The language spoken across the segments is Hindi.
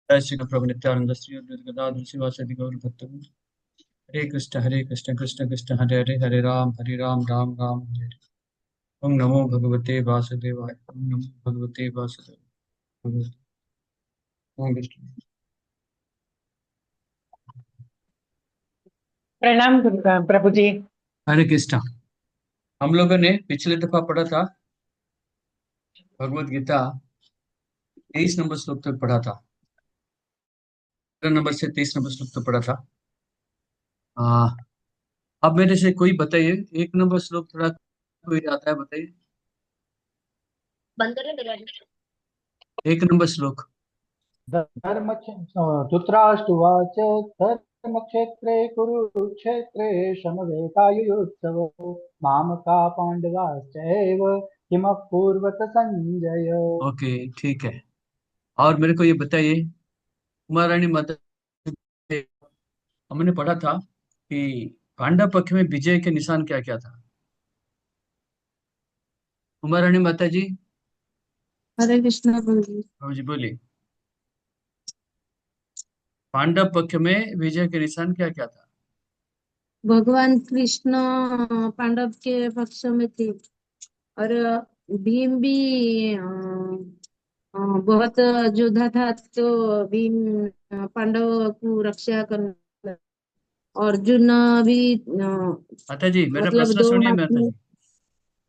जय श्री प्रभु नित्यानंद श्री अद्वैत गदाधर शिवासादि गौर भक्तवृंद। हरे कृष्ण कृष्ण कृष्ण हरे हरे हरे राम राम राम हरे हरे। ओम नमो भगवते वासुदेवाय ओम नमो भगवते वासुदेवाय। ओम विष्णु। प्रणाम प्रभु जी। हरे कृष्ण। हम लोगों ने पिछले दफा पढ़ा था भगवत गीता 23 नंबर श्लोक तक पढ़ा था। 15 नंबर से 23 नंबर श्लोक तक पढ़ा था। आ, अब मेरे से कोई बताइए 1 नंबर श्लोक थोड़ा कोई आता है बताइए। बंद करें दरवाजा। 1 नंबर श्लोक। धर्म धृतराष्ट्रवाच धर्मक्षेत्रे कुरुक्षेत्रे समवेतायुत्सवो मामका पाण्डवाश्चैव किमकुर्वत संजय। ओके ठीक है। और मेरे को ये बताइए उमा रानी माता, हमने पढ़ा था कि पांडव पक्ष में विजय के निशान क्या क्या था। उमा रानी माता जी। हरे कृष्णा प्रभु जी। हाँ जी बोलिए। पांडव पक्ष में विजय के निशान क्या क्या था। भगवान कृष्ण पांडव के पक्ष में थे और भीम भी बहुत योद्धा था, तो भीम पांडव को रक्षा करना। अर्जुन भी माता जी मेरा मतलब प्रश्न दो सुनिए हाथ माता में। जी।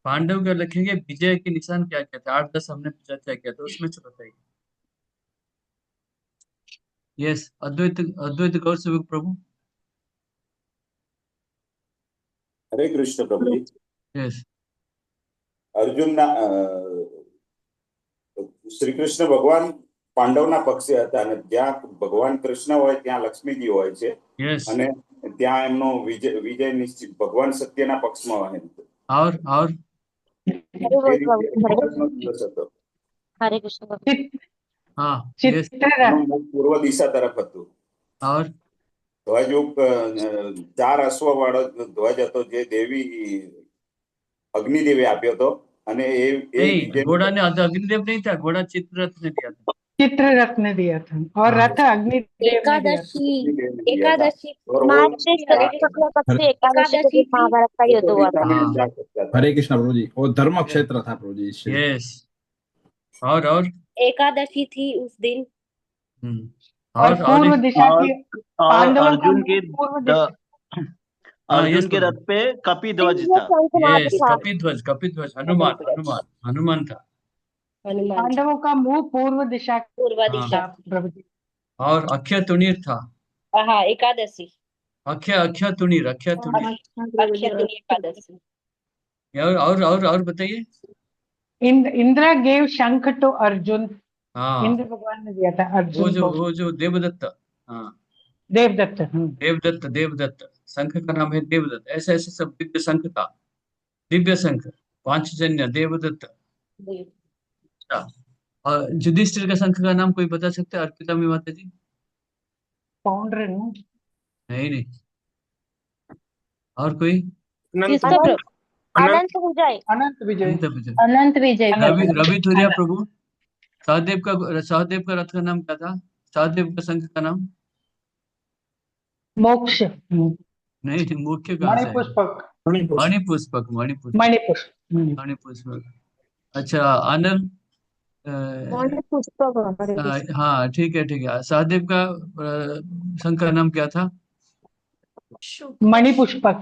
पांडव का लिखेंगे विजय के निशान क्या क्या थे, 8-10 हमने चर्चा किया था उसमें से बताइए। यस अद्वैत अद्वैत गौर सेवक प्रभु। હરે કૃષ્ણ પ્રભુજી. यस અર્જુનના શ્રી કૃષ્ણ ભગવાન પાંડવના પક્ષે હતા અને જ્યાં ભગવાન કૃષ્ણ હોય ત્યાં લક્ષ્મીજી હોય છે यस અને ત્યાં એમનો વિજય નિશ્ચિત ભગવાન સત્યના પક્ષમાં હોય. और એ રીતે ભારતનો દિવસ હતો. हरे कृष्ण प्रभु। हाँ यस चित्र એનું મુખ પૂર્વ દિશા તરફ હતું. और ધ્વજ 4 અશ્વ વાળો ધ્વજ હતો જે દેવી અગ્નિદેવે આપ્યો હતો અને એ नहीं વિજય घोड़ा ने अग्निदेव नहीं था, घोड़ा चित्ररथ ने दिया था। चित्ररथ ने दिया था और हाँ रथ अग्निदेव ने दिया था। एकादशी અગ્નિદેવને દિયા था एकादशी और वो मार्च से शुक्ल पक्ष से एकादशी के दिन महाभारत का युद्ध हुआ था। हाँ जा सकता था. हरे कृष्ण प्रभु जी। वो धर्म क्षेत्र था प्रभु जी इसलिए। यस और एकादशी थी उस दिन। हम्म और और पूर्व दिशा और की और पांडवों का अर्जुन के मुख पूर्व द, दिशा। हाँ यस अर्जुन के प्रभु। रथ पे कपिध्वज दिव्य था। शंखनाद यस था। कपिध्वज हनुमान हनुमान हनुमान था। हनुमान पांडवों का मुंह पूर्व दिशा पूर्व हाँ दिशा। प्रभु जी। और अक्षय तुणीर था। हाँ एकादशी अक्षय अक्षय तुणीर अक्षय तुणीर। अक्षय तृतीया एकादशी। और बताइए। इंद्र गेव शंख टू अर्जुन। हाँ इंद्र भगवान ने दिया था अर्जुन को। वो जो देवदत्त। हाँ देवदत्त। देवदत्त शंख का नाम है देवदत्त। ऐसे ऐसे सब दिव्य शंख था। दिव्य शंख पांचजन्य देवदत्त। अच्छा, और युधिष्ठिर का शंख का नाम कोई बता सकते हैं अर्पिता में माता जी। पाउंड्र नहीं नहीं और कोई। किसका प्रभु? अनंत विजय। अनंत विजय। अनंत विजय। अनंत विजय। रवि रवि तुरिया प्रभु। सहदेव का रथ का नाम क्या था। सहदेव का शंख का नाम। मोक्ष। नहीं मुख्य कहाँ से है। मणिपुष्पक। मणिपुष्पक मणिपुष्पक मणिपुष्प। मणिपुष्पक। अच्छा आनंद। हाँ ठीक है सहदेव का शंख का नाम क्या था। मणिपुष्पक।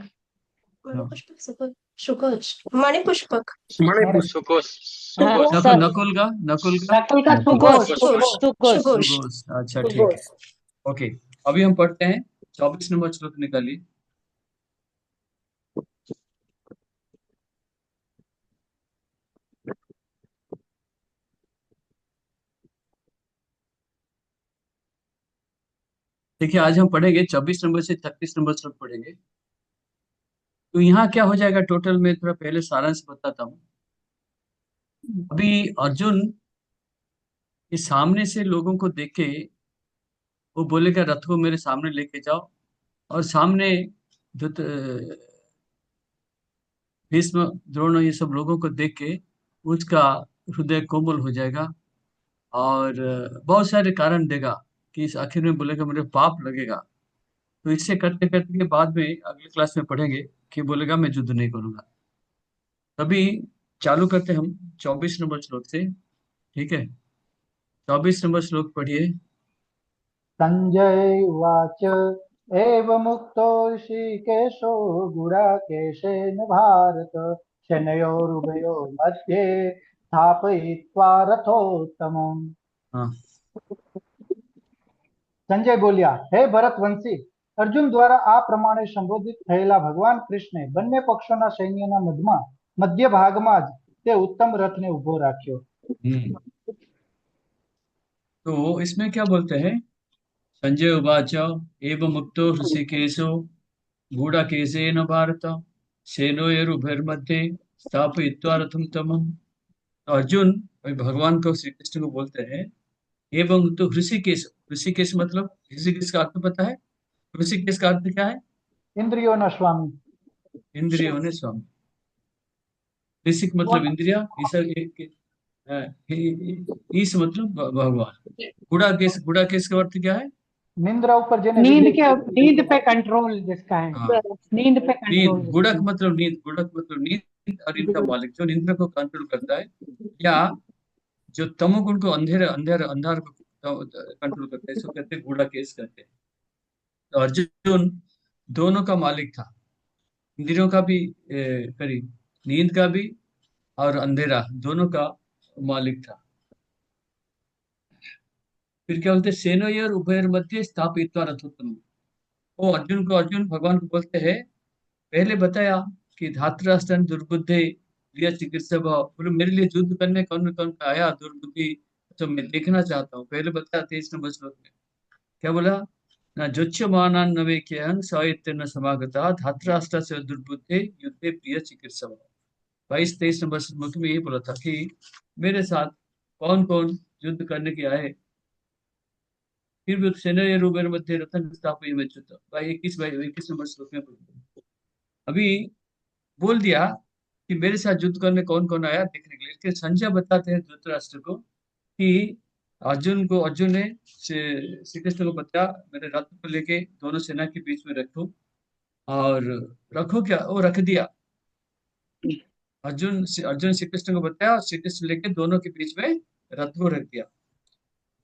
मणिपुष्पक। नकुल का नकुल का सुघोष। सुघोष। अच्छा ठीक है ओके। अभी हम पढ़ते हैं 24 नंबर श्लोक निकालिए। देखिए आज हम पढ़ेंगे 24 नंबर से 36 नंबर श्लोक पढ़ेंगे। तो यहाँ क्या हो जाएगा टोटल में थोड़ा पहले सारांश बताता हूँ। अभी अर्जुन के सामने से लोगों को देख के वो बोलेगा रथ को मेरे सामने लेके जाओ। और सामने धृत भीष्म द्रोण ये सब लोगों को देख के उसका हृदय कोमल हो जाएगा और बहुत सारे कारण देगा कि इस आखिर में बोलेगा मुझे पाप लगेगा, तो इससे करते करते के बाद में अगले क्लास में पढ़ेंगे कि बोलेगा मैं युद्ध नहीं करूंगा। तभी चालू करते हम 24 नंबर श्लोक से। ठीक है, 24 नंबर श्लोक पढ़िए। संजय उवाच एवमुक्तो ऋषिकेशो गुडाकेशेन भारत शनयोरुभयोर्मध्ये स्थापयित्वा रथोत्तमम्। हाँ, સંજય બોલ્યા, હે ભરતવંશી, અર્જુન દ્વારા આ પ્રમાણે સંબોધિત થયેલા ભગવાન કૃષ્ણે બંને પક્ષોના સૈન્યના મધ્ય ભાગમાં જ તે ઉત્તમ રથને ઉભો રાખ્યો. तो इसमें क्या बोलते हैं? संजय उवाच एवं मुक्तो ऋषिकेशो गूढ़ाकेशेन भारत सेनोरुभयोर्मध्ये स्थापयित्वा रथम तमम। तो अर्जुन भाई भगवान को, श्री कृष्ण को बोलते हैं एवं तो ऋषिकेश। ऋषिकेश मतलब, ऋषिकेश का अर्थ पता है? ऋषिकेश का अर्थ क्या है? ઇન્દ્રિયોના સ્વામી. इंद्रियों ने स्वामी। ऋषिक मतलब इंद्रिया, ईश मतलब भगवान। गुड़ाकेश का अर्थ क्या है? નિંદ્રા ઉપર જેને नींद पे कंट्रोल जिसका है, हाँ, नींद पे नींद। कंट्रोल गुड़क मतलब नींद, गुड़क मतलब नींद और इनका मालिक जो निंद्रा को कंट्रोल करता है, या जो तमोगुण को अंधेरे अंधेरे अंधार को कंट्रोल करता है, इसको कहते हैं गुड़ाकेश कहते हैं। तो अर्जुन दोनों का मालिक था, इंद्रियों का भी करीब, नींद का भी और अंधेरा दोनों का मालिक था। फिर क्या बोलते हैं? सेनोयर उभयर मध्य स्थापित रथोत्तम। वो अर्जुन भगवान को बोलते हैं, पहले बताया कि धातराष्ट्र दुर्बुद्धि प्रिय चिकित्सा भाव, बोले मेरे लिए युद्ध करने कौन कौन आया दुर्बुद्धि, तो मैं देखना चाहता हूँ। पहले बताया 23 नंबर श्लोक में क्या बोला? न जोच्यमानान् न वेक्यहं साहित्य न समागता धातराष्ट्र से दुर्बुद्धि युद्धे प्रिय चिकित्सा भाव। 22-23 नंबर श्लोक में यही बोला था कि मेरे साथ कौन कौन युद्ध करने के आए, फिर भी सेना रूबेर मध्य रतन स्थापय में चुता। भाई 21 नंबर श्लोक में अभी बोल दिया कि मेरे साथ युद्ध करने कौन कौन आया देखने के लिए। इसके संजय बताते हैं धृतराष्ट्र को कि अर्जुन ने श्री कृष्ण को बताया मेरे रथ को लेके दोनों सेना के बीच में रखो, और रखो क्या, वो रख दिया। अर्जुन श्री कृष्ण को बताया, श्री कृष्ण लेके दोनों के बीच में रथ को रख दिया।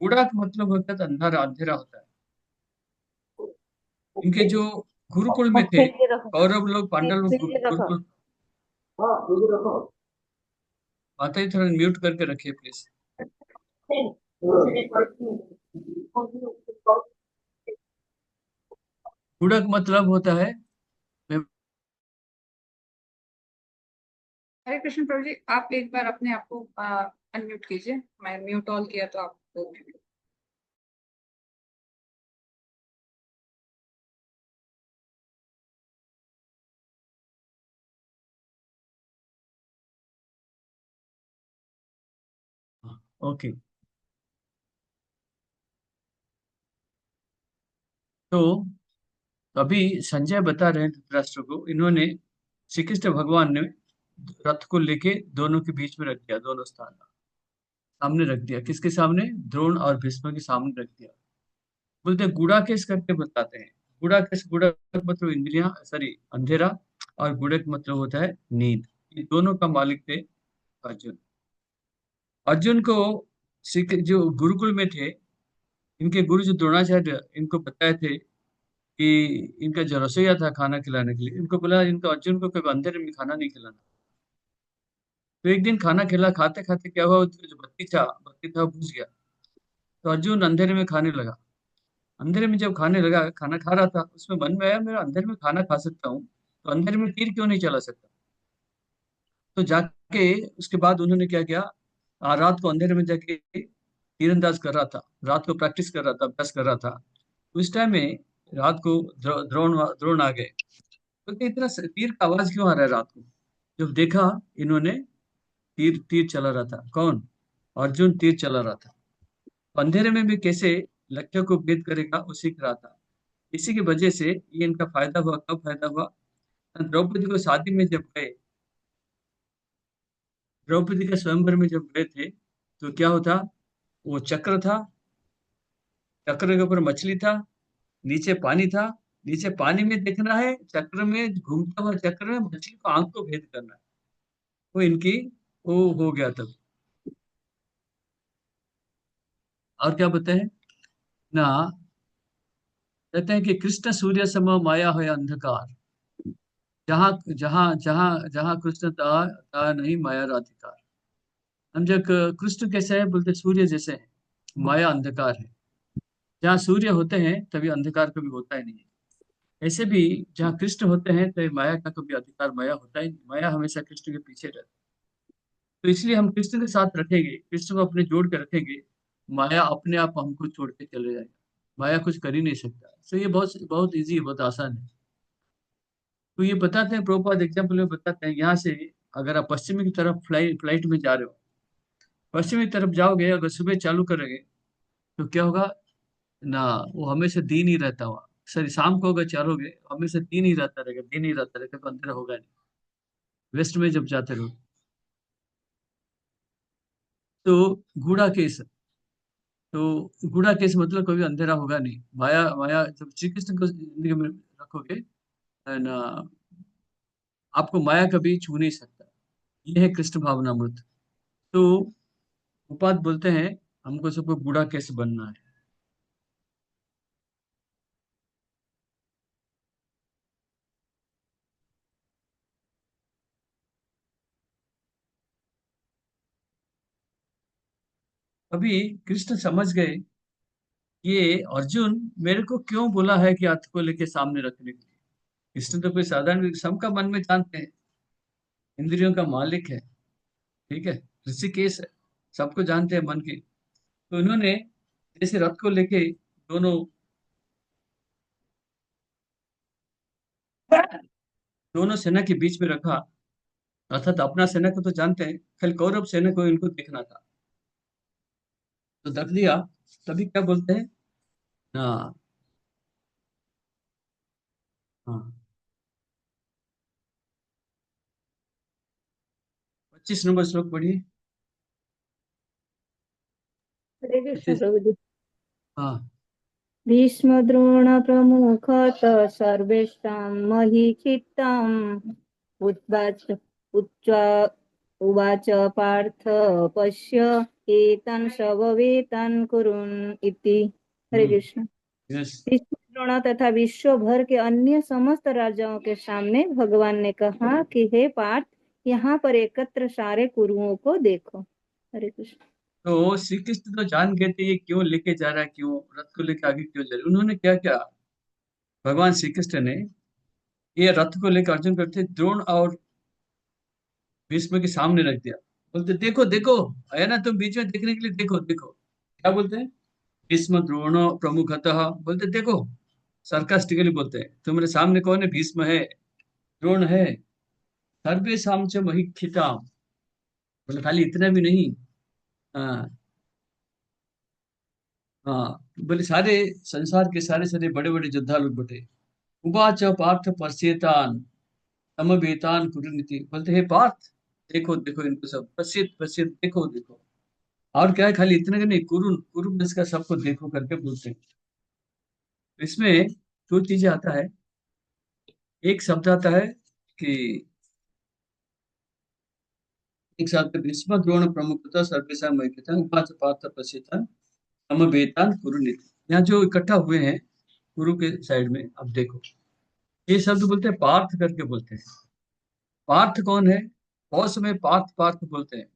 बूढ़ा का मतलब होता है अंधारा, अंधेरा होता है। इनके जो गुरुकुल में थे कौरव लोग, पांडव लोग गुरुकुल। माता जी थोड़ा म्यूट करके रखिए प्लीज। गुड़क मतलब होता है, हरे कृष्ण प्रभु जी, आप एक बार अपने आप को अनम्यूट कीजिए। मैं म्यूट ऑल किया तो आपको ओके। तो अभी संजय बता रहे हैं धृतराष्ट्र को, इन्होंने श्री कृष्ण भगवान ने रथ को लेके दोनों के बीच में रख दिया, दोनों स्थान सामने रख दिया। किसके सामने? द्रोण और भीष्म के सामने रख दिया। बोलते हैं गुड़ाकेश करके बताते हैं। गुड़ाकेश, गुड़क मतलब इंद्रियां, सॉरी अंधेरा, और गुड़क मतलब होता है नींद। ये दोनों का मालिक थे अर्जुन। अर्जुन को जो गुरुकुल में थे, इनके गुरु जो द्रोणाचार्य, इनको बताए थे कि इनका जो रसोईया था खाना खिलाने के लिए, इनको बोला इनको अर्जुन को कभी अंधेरे में खाना नहीं खिलाना। तो एक दिन खाना खिला, खाते खाते क्या हुआ, उसका जो बत्ती था वो बुझ गया। तो अर्जुन अंधेरे में खाने लगा। अंधेरे में जब खाने लगा, खाना खा रहा था, उसमें मन में आया मेरा अंधेरे में खाना खा सकता हूँ, तो अंधेरे में तीर क्यों नहीं चला सकता। तो जाके उसके बाद उन्होंने क्या किया, रात को अंधेरे में जाके तीरंदाज कर रहा था, रात को प्रैक्टिस कर रहा था, अभ्यास कर रहा था। उस टाइम में रात को द्रोण आ गए। तो इतना तीर का आवाज क्यों आ रहा है रात को? जब देखा इन्होंने, तीर तीर चला रहा था। कौन? अर्जुन तीर चला रहा था। अंधेरे में भी कैसे लक्ष्य को भेद करेगा वो सीख रहा था। इसी की वजह से ये इनका फायदा हुआ। कब फायदा हुआ? द्रौपदी को शादी में जब गए, द्रौपदी के स्वयंवर में जब गए थे, तो क्या होता, वो चक्र था, चक्र के ऊपर मछली था, नीचे पानी था, नीचे पानी में देखना है, चक्र में घूमता हुआ चक्र में मछली को आंख को भेद करना है। वो इनकी वो हो गया तब। और क्या बताए ना, कहते हैं कि कृष्ण सूर्य सम माया है अंधकार, जहाँ जहाँ जहाँ जहाँ कृष्ण था था नहीं माया राधिकार। हम जब कृष्ण कैसे है बोलते सूर्य जैसे है, माया अंधकार है। जहाँ सूर्य होते हैं तभी अंधकार कभी होता ही नहीं है। ऐसे भी जहाँ कृष्ण होते हैं तभी माया का कभी अधिकार माया होता ही नहीं, माया हमेशा कृष्ण के पीछे रहती है। तो इसलिए हम कृष्ण के साथ रखेंगे, कृष्ण को अपने जोड़ के रखेंगे, माया अपने आप हमको छोड़ के चले जाएगा। माया कुछ कर ही नहीं सकता। तो ये बहुत बहुत इजी है, बहुत आसान है। तो ये बताते हैं, प्रोपाद एग्जाम्पल में बताते हैं, यहाँ से अगर आप पश्चिमी की तरफ फ्लाइट में जा रहे हो, पश्चिमी तरफ जाओगे, अगर सुबह चालू करोगे तो क्या होगा ना, वो हमेशा दिन ही रहता हुआ। सॉरी, शाम को अगर चलोगे हमेशा दिन ही रहता रहेगा, दिन ही रहता रहेगा, तो अंधेरा होगा नहीं। वेस्ट में जब जाते रहो तो गूढ़ा केस, तो गूढ़ा केस मतलब कभी अंधेरा होगा नहीं। माया माया जब श्री कृष्ण को जिंदगी में रखोगे है ना, आपको माया कभी छू नहीं सकता। ये है कृष्ण भावनामृत। तो उपाद बोलते हैं हमको सबको गूढ़ा केस बनना है। अभी कृष्ण समझ गए ये अर्जुन मेरे को क्यों बोला है कि हाथ को लेके सामने रखने के लिए। कृष्ण तो कोई साधारण, सबका मन में जानते हैं, इंद्रियों का मालिक है, ठीक है, ऋषिकेश है, सबको जानते हैं मन की। तो इन्होंने जैसे रथ को लेके दोनों दोनों सेना के बीच में रखा, अर्थात अपना सेना को तो जानते हैं, खाली कौरव सेना को इनको देखना था, तो रख दिया। तभी क्या बोलते हैं, हाँ हाँ, 25 नंबर श्लोक पढ़िए। हरे कृष्ण 25, प्रभु जी। हाँ। भीष्म द्रोण प्रमुखत सर्वेषां महीक्षिताम् उवाच उच्च उवाच पार्थ पश्य एतान् शववेतान् कुरुन् इति। हरे कृष्ण। यस। भीष्म द्रोण तथा विश्व भर के अन्य समस्त राजाओं के सामने भगवान ने कहा कि हे पार्थ, यहाँ पर एकत्र सारे कुरुओं को देखो। हरे कृष्ण। तो श्री कृष्ण तो जान गए थे ये क्यों लेके जा रहा है, क्यों रथ को लेके आगे क्यों जा रहा है। उन्होंने क्या क्या, भगवान श्री कृष्ण ने ये रथ को लेकर अर्जुन करते द्रोण और भीष्म के सामने रख दिया। बोलते देखो देखो, आया ना तुम बीच में देखने के लिए, देखो देखो। क्या बोलते हैं, भीष्म द्रोण प्रमुखतः, बोलते देखो, सरकास्टिकली बोलते हैं तुम्हारे सामने कौन है, भीष्म है, द्रोण है, सर्वेषां च महीक्षिताम्, बोले खाली इतना भी नहीं, हाँ हाँ, बोले सारे संसार के सारे सारे बड़े बड़े योद्धा लोग बटे। उवाच पार्थ पश्येतान समवेतान कुरुनिति, बोलते हे पार्थ, देखो देखो इनको सब, पश्येत पश्येत, देखो देखो। और क्या है, खाली इतना का नहीं, कुरुन कुरुन इसका सबको देखो करके बोलते हैं। तो इसमें दो चीजें आता है, एक शब्द आता है कि एक शब्द भीष्म द्रोण प्रमुखता सर्वेशा मयिता उपाच पार्थ पश्येतान समवेतान कुरुनिति। यहाँ जो इकट्ठा हुए हैं गुरु के साइड में, अब देखो ये शब्द बोलते हैं पार्थ करके बोलते हैं। पार्थ कौन है, बहुत समय पार्थ पार्थ बोलते हैं,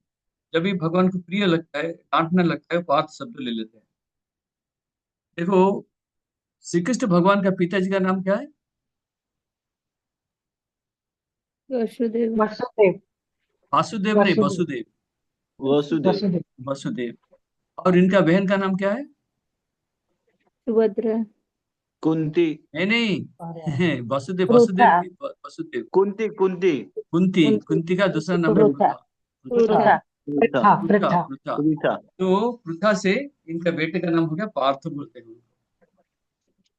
जब भी भगवान को प्रिय लगता है, डांटना लगता है, पार्थ शब्द ले लेते हैं। देखो श्री कृष्ण भगवान का पिताजी का नाम क्या है, वसुदेव। वसुदेव। वासुदेव नहीं, वसुदेव। वसुदेव, वसुदेव। वसुदेव। वसुदेव। और इनका बहन का नाम क्या है, सुभद्रा। कुंती। नहीं अरे नहीं वसुदेव, पृथा। वसुदेव नहीं, वसुदेव। कुंती कुंती। कुंती, कुंती। कुंती का दूसरा नाम है पृथा। पृथा। पृथा, पृथा। पृथा। पृथा। हाँ पृथा, पृथा। पृथा। पृथा। तो पृथा से इनका बेटे का नाम हो गया पार्थ, बोलते हैं उनको।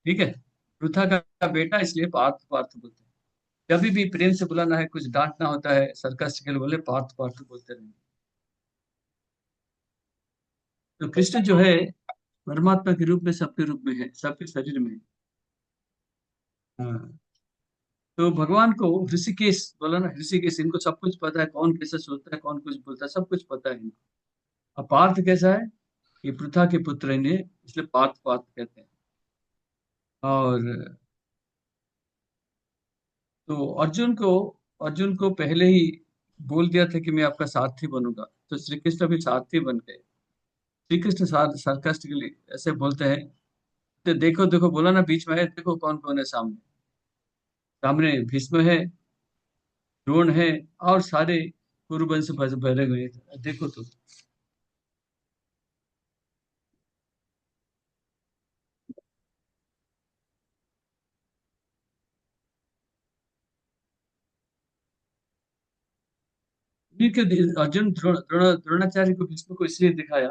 ठीक है, पृथा का बेटा, इसलिए पार्थ पार्थ बोलते हैं। कभी भी प्रेम से बुलाना है, कुछ डांटना होता है, सरकास्टिकल बोले पार्थ पार्थ बोलते रहेंगे। तो कृष्ण जो है परमात्मा के रूप में, सबके रूप में है, सबके शरीर में है। हाँ, तो भगवान को ऋषिकेश बोला ना, ऋषिकेश, इनको सब कुछ पता है, कौन कैसे सोचता है, कौन कुछ बोलता है, सब कुछ पता है इनको। अब पार्थ कैसा है? ये पृथा के पुत्र हैं इन्हें, इसलिए पार्थ पार्थ कहते हैं। और तो अर्जुन को पहले ही बोल दिया था कि मैं आपका सारथी बनूंगा, तो श्री कृष्ण भी सारथी बन गए। श्री कृष्ण सार्कास्टिकली ऐसे बोलते हैं, तो देखो देखो बोला ना बीच में है, देखो कौन कौन है सामने। सामने भीष्म है, द्रोण है, और सारे कुरुवंश भरे हुए हैं। देखो तो अर्जुन द्रोणाचार्य को, भीष्म को इसलिए दिखाया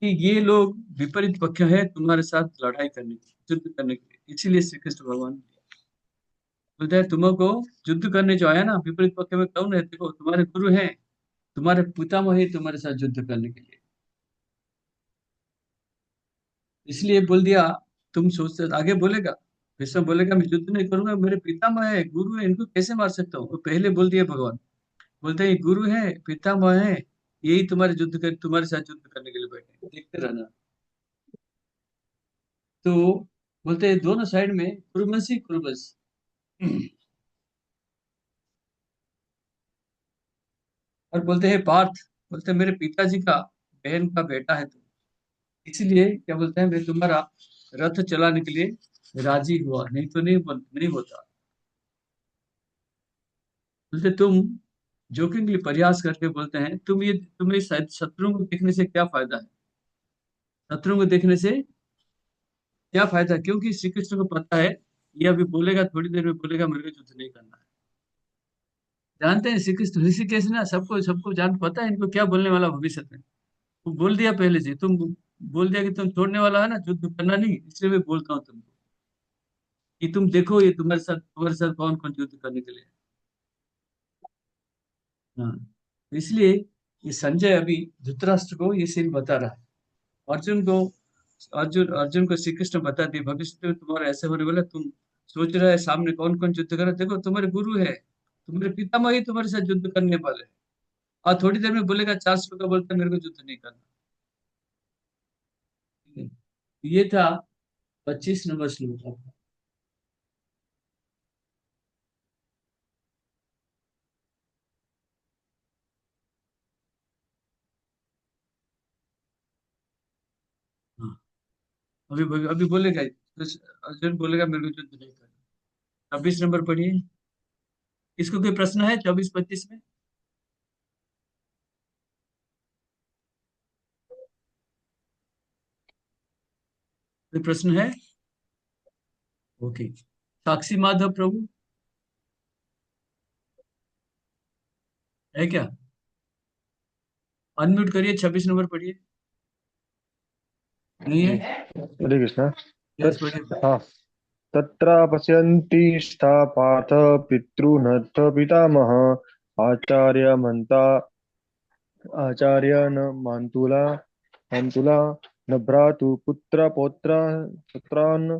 कि ये लोग विपरीत पक्ष है तुम्हारे साथ लड़ाई करने की, युद्ध करने के लिए। इसीलिए श्री कृष्ण भगवान बोलते हैं तुमको युद्ध करने जो आया ना विपरीत पक्ष में, कौन है? देखो तुम्हारे गुरु हैं, तुम्हारे पितामह ही तुम्हारे साथ युद्ध करने के लिए। इसलिए बोल दिया। तुम सोचते, आगे बोलेगा, भीष्म बोलेगा मैं युद्ध नहीं करूंगा, मेरे पितामह है, गुरु है, इनको कैसे मार सकता हूँ? तो पहले बोल दिया भगवान, बोलते हैं ये गुरु है, पितामह है, यही तुम्हारे साथ युद्ध करने के लिए बैठे हैं, देखते रहना। तो बोलते हैं दोनों साइड में कुरुवंशी कुरुवंश। और बोलते हैं पार्थ, बोलते हैं मेरे पिताजी का बहन का बेटा है तुम, इसलिए क्या बोलते हैं, मैं तुम्हारा रथ चलाने के लिए राजी हुआ, नहीं तो नहीं होता। बोलते तुम जोकिंगली प्रयास करके बोलते हैं, तुम्हें शायद शत्रुओं को देखने से क्या फायदा है? शत्रुओं को देखने से क्या फायदा? क्योंकि श्री कृष्ण को पता है ये अभी बोलेगा, थोड़ी देर में बोलेगा मेरे को युद्ध नहीं करना है। जानते हैं श्री कृष्ण ऋषिकेश ना, सबको सबको जान पता है इनको क्या बोलने वाला भविष्य में। वो बोल दिया पहले से, तुम बोल दिया कि तुम छोड़ने वाला है ना, युद्ध करना नहीं, इसलिए मैं बोलता हूँ तुमको कि तुम देखो ये तुम्हारे साथ कौन कौन युद्ध करने के लिए है। हाँ, तो इसलिए ये संजय अभी धृतराष्ट्र को ये सीन बता रहा है। अर्जुन को अर्जुन को श्री कृष्ण बता दिए भविष्य में तुम्हारा ऐसे होने वाला है, तुम सोच रहे है सामने कौन कौन युद्ध कर रहा है, देखो तुम्हारे गुरु है, तुम्हारे पितामह ही तुम्हारे साथ युद्ध करने वाले हैं। और थोड़ी देर में बोलेगा 4 श्लोक का, बोलता है मेरे को युद्ध नहीं करना। ठीक है? ये था 25 नंबर श्लोक। हाँ, अभी अभी बोलेगा तो अर्जुन बोलेगा मेरे को युद्ध नहीं करना। 26 नंबर पढ़िए। इसको कोई प्रश्न है 24-25 में? कोई प्रश्न है? ओके। साक्षी माधव प्रभु है क्या? अनम्यूट करिए, 26 नंबर पढ़िए। नहीं है? हरे कृष्ण। यस पढ़िए। हाँ, तत्र पश्यन्ति स्था पार्थ पितॄनथ पितामह आचार्यमन्ता आचार्य न मान्तुला मान्तुला न भ्रातु पुत्र पौत्र पुत्रान्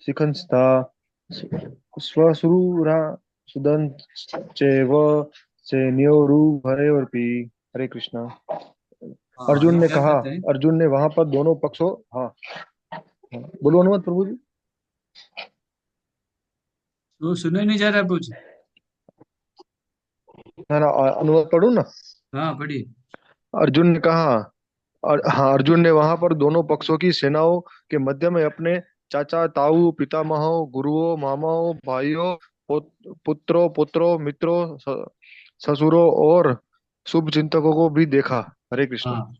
शिखंस्ता स्वशुरा सुदंश्चैव सेनयोरुभयोरपि। हरे कृष्ण। हाँ, अर्जुन ये ने क्या कहा, कहते हैं? अर्जुन ने वहां पर दोनों पक्षों, हाँ हाँ, बोलो अनुवाद प्रभु जी। तो सुना ही नहीं जा रहा है कुछ। ना ना, अनुवाद पढ़ू ना। हाँ पढ़िए। अर्जुन ने कहा, और हाँ, अर्जुन ने वहां पर दोनों पक्षों की सेनाओं के मध्य में अपने चाचा ताऊ पितामहों गुरुओं मामाओं भाइयों पुत्रों पुत्रों मित्रों ससुरों और शुभ चिंतकों को भी देखा। हरे कृष्ण। हाँ,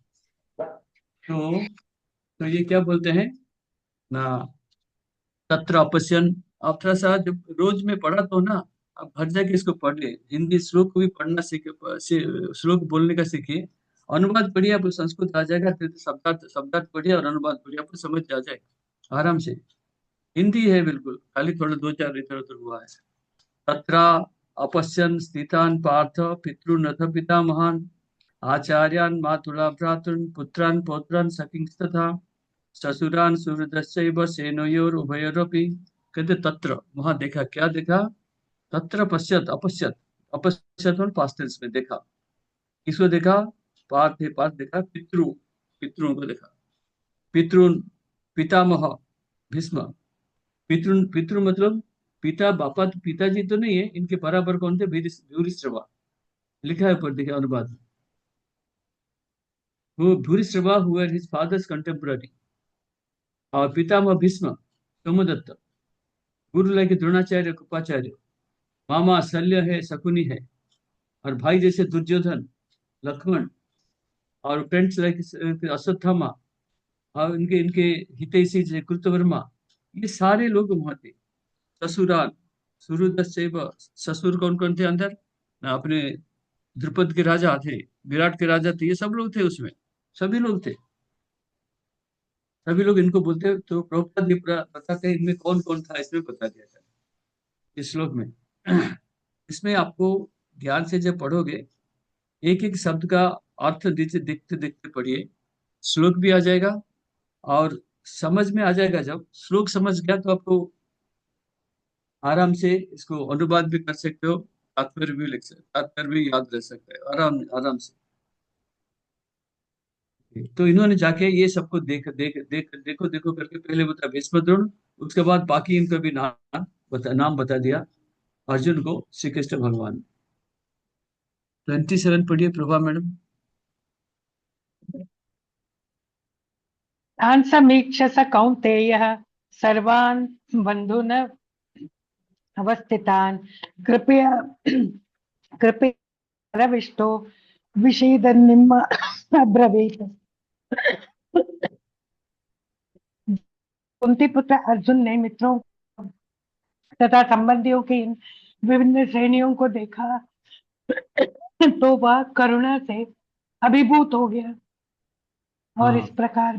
तो ये क्या बोलते हैं ना, तत्र अपश्यन। आप थोड़ा सा जब रोज में पढ़ा तो ना, आप हर जगह इसको पढ़ ले, हिंदी श्लोक को भी पढ़ना सीखे, श्लोक बोलने का सीखिए। अनुवाद पढ़िए, आपको संस्कृत आ जाएगा, फिर शब्दार्थ शब्दार्थ पढ़िए और अनुवाद पढ़िए, आपको समझ आ जाएगा आराम से। हिंदी है बिल्कुल, खाली थोड़ा 2-4 इधर उधर हुआ है। तत्र अपश्यन स्थितान पार्थ पितृनथ पितामहान् आचार्यान् मातुला भ्रातॄन् पुत्रान् पौत्रान् सखींस्तथा ससुरान सुहृदस्यैव सेनयोर उभयोरपि। कहते तत्र, वहां देखा, क्या देखा? तत्र पश्यत, अपश्यत, अपश्यत और पास्ट टेंस में देखा। किसको देखा? पार्थ है, पार्थ देखा पितरों को देखा। पितृन, पितामह भीष्म। पितृ मतलब पिता, बापा, पिताजी तो नहीं है, इनके बराबर कौन थे? भूरिश्रवा, लिखा है ऊपर, देखिए अनुवाद में। वो भूरिश्रवा हुआ हिज फादर्स कंटेम्पररी। और पितामह भीष्म, सोमदत्त। गुरु लाइक द्रोणाचार्य, कृपाचार्य। मामा शल्य है, शकुनी है। और भाई जैसे दुर्योधन, लक्ष्मण। और फ्रेंड्स लाइक अश्वत्थामा। और इनके इनके हितैषी जैसे कृतवर्मा। ये सारे लोग वहां थे। ससुराल सुहृदस्यैव, ससुर कौन कौन थे अंदर? ना, अपने द्रुपद के राजा थे, विराट के राजा थे, ये सब लोग थे उसमें। सभी लोग थे, सभी लोग इनको बोलते। तो प्रभुपाद जी बताते हैं इनमें कौन कौन था, इसमें बता दिया था इस श्लोक में। इसमें आपको ध्यान से जब पढ़ोगे, एक एक शब्द का अर्थ देखते देखते पढ़िए, श्लोक भी आ जाएगा और समझ में आ जाएगा। जब श्लोक समझ गया तो आपको आराम से इसको अनुवाद भी कर सकते हो, तात्पर्य भी लिख सकते, तात्पर्य भी याद रह सकता है आराम आराम से। तो इन्होंने जाके ये सबको देखो देखो करके पहले बता भीष्म द्रोण, उसके बाद बाकी इनका भी नाम बता दिया अर्जुन को श्री कृष्ण भगवान। 27 पढ़िए प्रभा मैडम। तान् समीक्ष स कौन्तेयः सर्वान् बन्धून् अवस्थितान् कृपया कृपया प्रविष्टो विषीदन्निम् अब्रवीत्। कुंती पुत्र अर्जुन ने मित्रों तथा संबंधियों की इन विभिन्न श्रेणियों को देखा तो वह करुणा से अभिभूत हो गया और हाँ इस प्रकार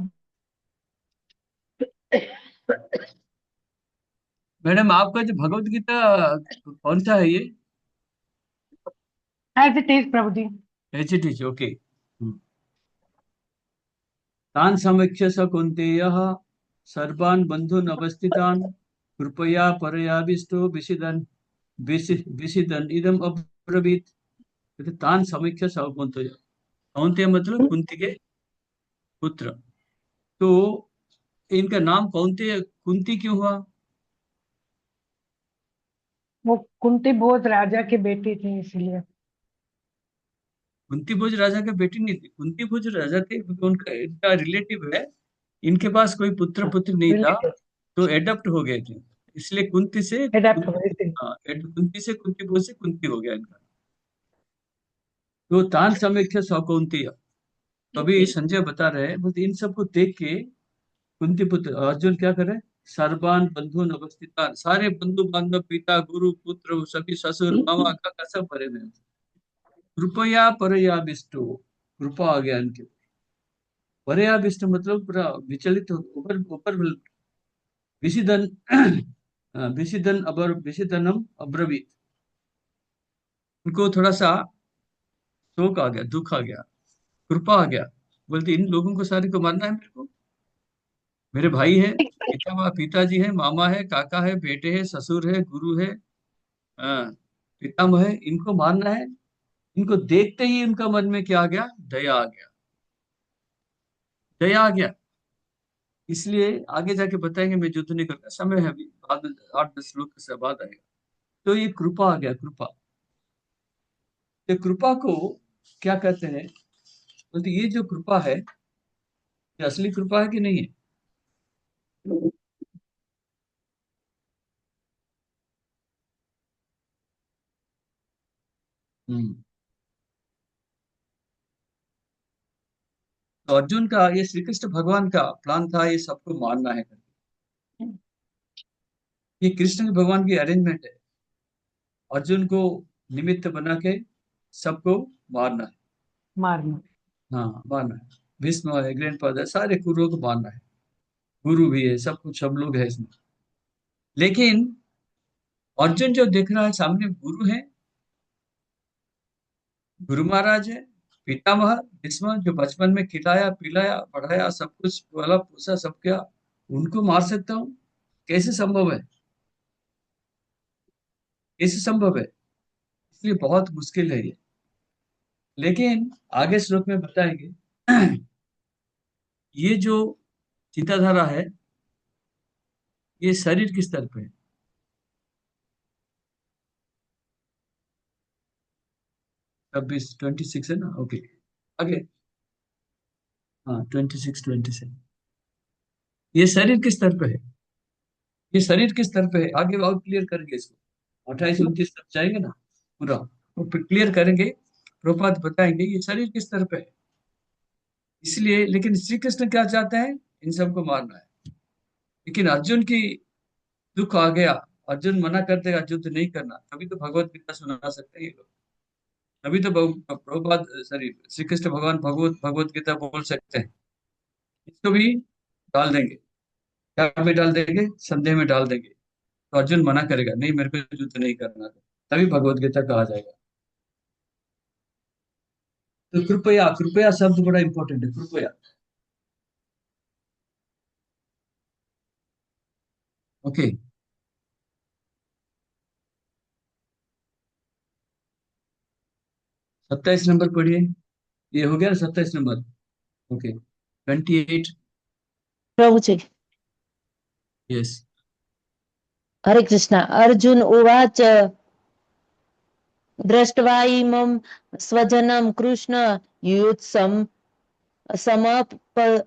मैडम, आपका जो भगवत गीता कौन सा है ये? As it is Prabhu ji. H okay. तान समीक्ष्य स कौन्तेयः सर्वान् बन्धून् अवस्थितान् कृपया परयाविष्टो विषिदन् इदम् अब्रवीत्। कहते तान समीक्ष्य स कौन्तेय, कौन्तेय मतलब कुंती के पुत्र। तो इनका नाम कौन्तेय कुंती क्यों हुआ? वो कुंती भोज राजा की बेटी थी इसलिए। कुंती भोज राजा का बेटी नहीं थी, कुंती भोज राजा थे क्योंकि उनका इनका रिलेटिव है। इनके पास कोई पुत्र पुत्र नहीं था, तो एडप्ट हो गए थे, इसलिए कुंती से एडेप्ट हो गई थी। हाँ, कुंती से कुंती भोज से कुंती हो गया इनका। तो तान समीक्ष्य स कौन्तेय, तभी संजय बता रहे हैं, बोलते इन सबको देख के कुंती पुत्र अर्जुन क्या करे? सर्वान बंधु अवस्थितान, सारे बंधु बांधव, पिता गुरु पुत्र सभी, ससुर मामा काका सब भरे में। कृपया परयाविष्टो, कृपा आ गया इनके। परयाविष्ट मतलब पूरा विचलित ऊपर ऊपर विषिदन विषिदनम अब्रवीत। उनको थोड़ा सा शोक आ गया, दुख आ गया, कृपा आ गया। बोलते इन लोगों को सारे को मारना है मेरे को, मेरे भाई है, पिताजी है, मामा है, काका है, बेटे है, ससुर है, गुरु है, हाँ, पितामह है, इनको मारना है। इनको देखते ही उनका मन में क्या आ गया? दया आ गया, दया आ गया। इसलिए आगे जाके बताएंगे, मैं युद्ध नहीं करता, समय है अभी, बाद में 8-10 श्लोक से बाद आएगा। तो ये कृपा आ गया, कृपा। तो कृपा को क्या कहते हैं? बोलते ये जो कृपा है, ये असली कृपा है कि नहीं है? हम्म। तो अर्जुन का, ये श्री कृष्ण भगवान का प्लान था ये सबको मारना है करके। ये कृष्ण भगवान की अरेंजमेंट है, अर्जुन को निमित्त बना के सबको मारना है। मारना। हाँ, मारना है। भीष्म है, ग्रैंडफादर, सारे कुरुओं को मारना है, गुरु भी है, सब कुछ सब लोग है इसमें। लेकिन अर्जुन जो देख रहा है सामने, गुरु है, गुरु महाराज है, पितामह भीष्म जो बचपन में खिलाया पिलाया पढ़ाया सब कुछ वाला पूछा सब क्या, उनको मार सकता हूँ? कैसे संभव है? कैसे संभव है? इसलिए बहुत मुश्किल है ये। लेकिन आगे श्लोक में बताएंगे ये जो चिंताधारा है ये शरीर के स्तर पे है। 26 है ना, ओके आगे। हाँ 26 ये शरीर के स्तर पे है, ये शरीर के स्तर पे है। आगे और क्लियर करेंगे इसको, 28-29 तक जाएंगे ना पूरा, तो फिर क्लियर करेंगे। प्रभुपाद बताएंगे ये शरीर के स्तर पे है। इसलिए लेकिन श्री कृष्ण क्या चाहते हैं? इन सबको मारना है। लेकिन अर्जुन की दुख आ गया, अर्जुन मना कर देगा युद्ध नहीं करना, तभी तो भगवत गीता सुना सकते हैं ये लोग। तभी तो प्रभुपाद सॉरी श्री कृष्ण भगवान भगवत गीता बोल सकते हैं। इसको भी डाल देंगे, क्या में डाल देंगे? संदेह में डाल देंगे। तो अर्जुन मना करेगा, नहीं मेरे को युद्ध नहीं करना, तभी भगवत गीता कहा जाएगा। तो कृपया, कृपया शब्द बड़ा इंपॉर्टेंट है, कृपया। ओके 27 नंबर पढ़िए। ये हो गया ना 27 नंबर? ओके 28। प्रभु जी। यस। हरे कृष्ण। अर्जुन उवाच दृष्ट्वा इमं स्वजनं कृष्ण युत्सं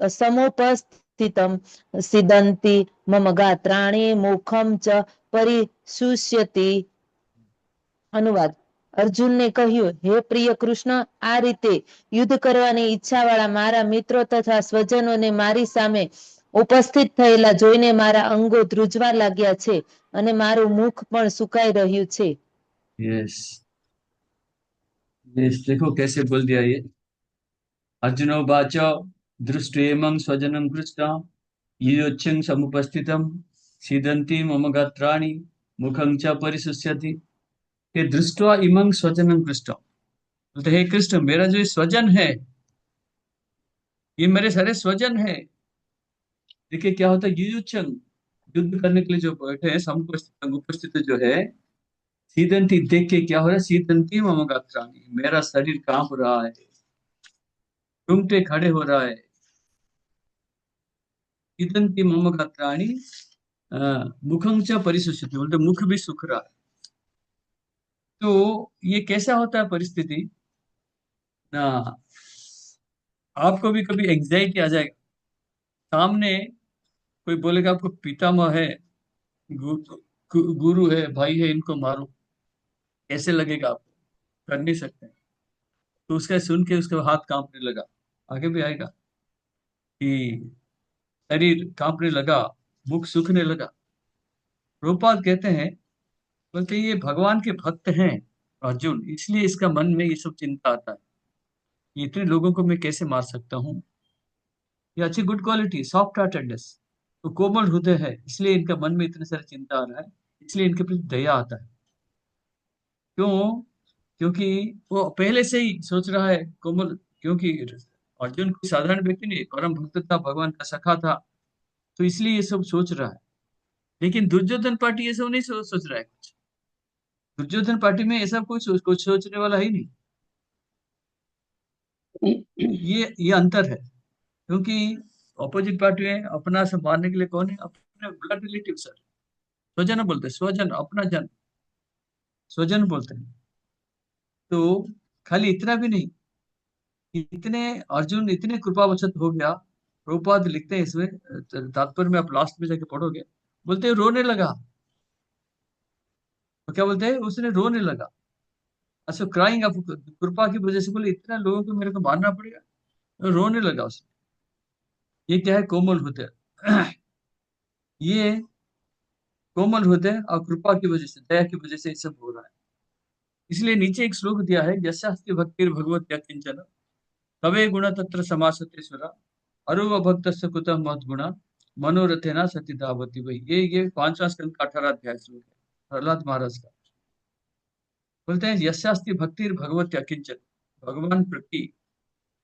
समुपस्थितं सिदन्ति मम गात्राणि मुखं च परिशुष्यति। अनुवाद। અર્જુનને કહ્યું, હે પ્રિય કૃષ્ણ, આ રીતે યુદ્ધ કરવાની ઈચ્છાવાળા મારા મિત્રો તથા સ્વજનોને મારી સામે ઉપસ્થિત થયેલા જોઈને મારા અંગો ધ્રુજવા लाग्યા છે અને મારું મુખ પણ સુકાઈ રહ્યું છે. यस यस, देखो कैसे बोल दिया ये। अर्जुनो वाचो दृष्ट्वेमं स्वजनं कृष्ण युयोच्छं समुपस्थितं सीदन्ति मम गात्राणि मुखं च परिशुष्यति। ये दृष्ट्वा इमं स्वजनं कृष्ण, बोलते हे कृष्ण मेरा जो ये स्वजन है, ये मेरे सारे स्वजन है। देखिए क्या होता है, युयुच्छं युद्ध करने के लिए जो बैठे हैं समुपस्थित उपस्थित जो है, सीदंती देख के क्या हो रहा है, सीदंती मम गात्राणि, मेरा शरीर कांप रहा है, रुंगटे खड़े हो रहा है। सीदंती मम गात्राणि मुखं च परिशुष्यति, बोलते मुख भी सूख रहा है। तो ये कैसा होता है परिस्थिति ना, आपको भी कभी एंजाइटी आ जाएगा, सामने कोई बोलेगा आपको पितामह है, गुरु है, भाई है, इनको मारो, कैसे लगेगा आपको? कर नहीं सकते। तो उसका सुन के उसका हाथ कांपने लगा, आगे भी आएगा कि शरीर कांपने लगा, मुख सूखने लगा। रूपाल कहते हैं, बोलते ये भगवान के भक्त हैं अर्जुन, इसलिए इसका मन में ये सब चिंता आता है, ये इतने लोगों को मैं कैसे मार सकता हूँ। ये अच्छी गुड क्वालिटी, सॉफ्ट हार्टेडनेस, तो कोमल हृदय है, इसलिए इनका मन में इतने सारे चिंता आ रहा है, इसलिए इनके प्रति दया आता है। क्यों? क्योंकि वो पहले से ही सोच रहा है कोमल, क्योंकि अर्जुन कोई साधारण व्यक्ति नहीं, परम भक्त था, भगवान का सखा था, तो इसलिए ये सब सोच रहा है। लेकिन दुर्योधन पार्टी ये सब नहीं सोच रहा है कुछ। दुर्योधन पार्टी में ऐसा कुछ सोचने वाला ही नहीं। ये अंतर है, क्योंकि ऑपोजिट पार्टी में अपना से मारने के लिए कौन है? अपने ब्लड रिलेटिव सर, स्वजन बोलते हैं, स्वजन, अपना जन, स्वजन बोलते हैं। तो खाली इतना भी नहीं, इतने अर्जुन इतने कृपावशत हो गया। प्रभुपाद लिखते हैं इसमें तात्पर्य में, आप लास्ट में जाके पढ़ोगे, बोलते हैं रोने लगा। तो क्या बोलते हैं? उसने रोने लगा, अच्छा क्राइंग ऑफ, कृपा की वजह से बोले इतना लोगों को मेरे को मारना पड़ेगा, तो रोने लगा उसने। ये क्या है? कोमल हृदय। ये कोमल हृदय और कृपा की वजह से, दया की वजह से ये सब हो रहा है। इसलिए नीचे एक श्लोक दिया है, यस्यास्ति भक्तिर भगवत किंचन तवे गुण तत्र समासते सुरा अरुव भक्त कुतः मत गुणा मनोरथेना सती धावती। वही ये 5वां स्कंद का 18 अध्याय श्लोक है, प्रहलाद महाराज का। बोलते हैं यस्यास्ति भक्तिर भगवत किंचन, भगवान प्रति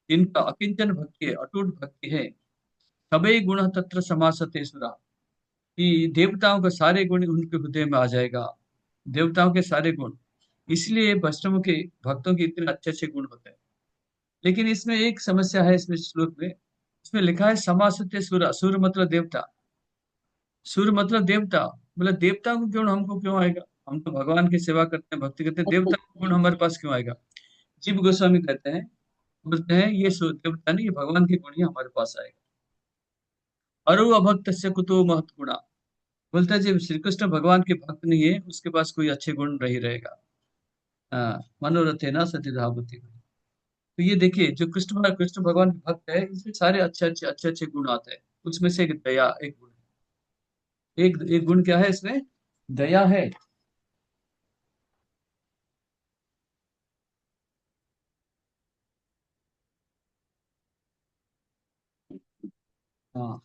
इनका अकिंचन भक्ति है, अटूट भक्ति है। सबे गुण तत्र समासते सुरा, कि देवताओं के सारे गुण उनके हृदय में आ जाएगा, देवताओं के सारे गुण। इसलिए वैष्णव के भक्तों के इतने अच्छे अच्छे गुण होते हैं। लेकिन इसमें एक समस्या है, इसमें श्लोक में इसमें लिखा है समासते सुरा, सुर मतलब देवता, सुर मतलब देवता, मतलब देवता को गुण हमको क्यों आएगा? हम तो भगवान की सेवा करते हैं, भक्ति करते हैं, देवता का गुण हमारे पास क्यों आएगा? जीव गोस्वामी कहते हैं, बोलते हैं ये देवता नहीं, ये भगवान के गुण ही हमारे पास आएगा। अरु अभक्त से कुतो महत गुणा, बोलता है जब श्री कृष्ण भगवान के भक्त नहीं है, उसके पास कोई अच्छे गुण नहीं रहेगा। हाँ, मनोरथे ना सती धावती। तो ये देखिए, जो कृष्ण भगवान के भक्त है, इसमें सारे अच्छे अच्छे गुण आते हैं। उसमें से एक दया एक गुण है। एक गुण क्या है इसमें? दया है। हाँ,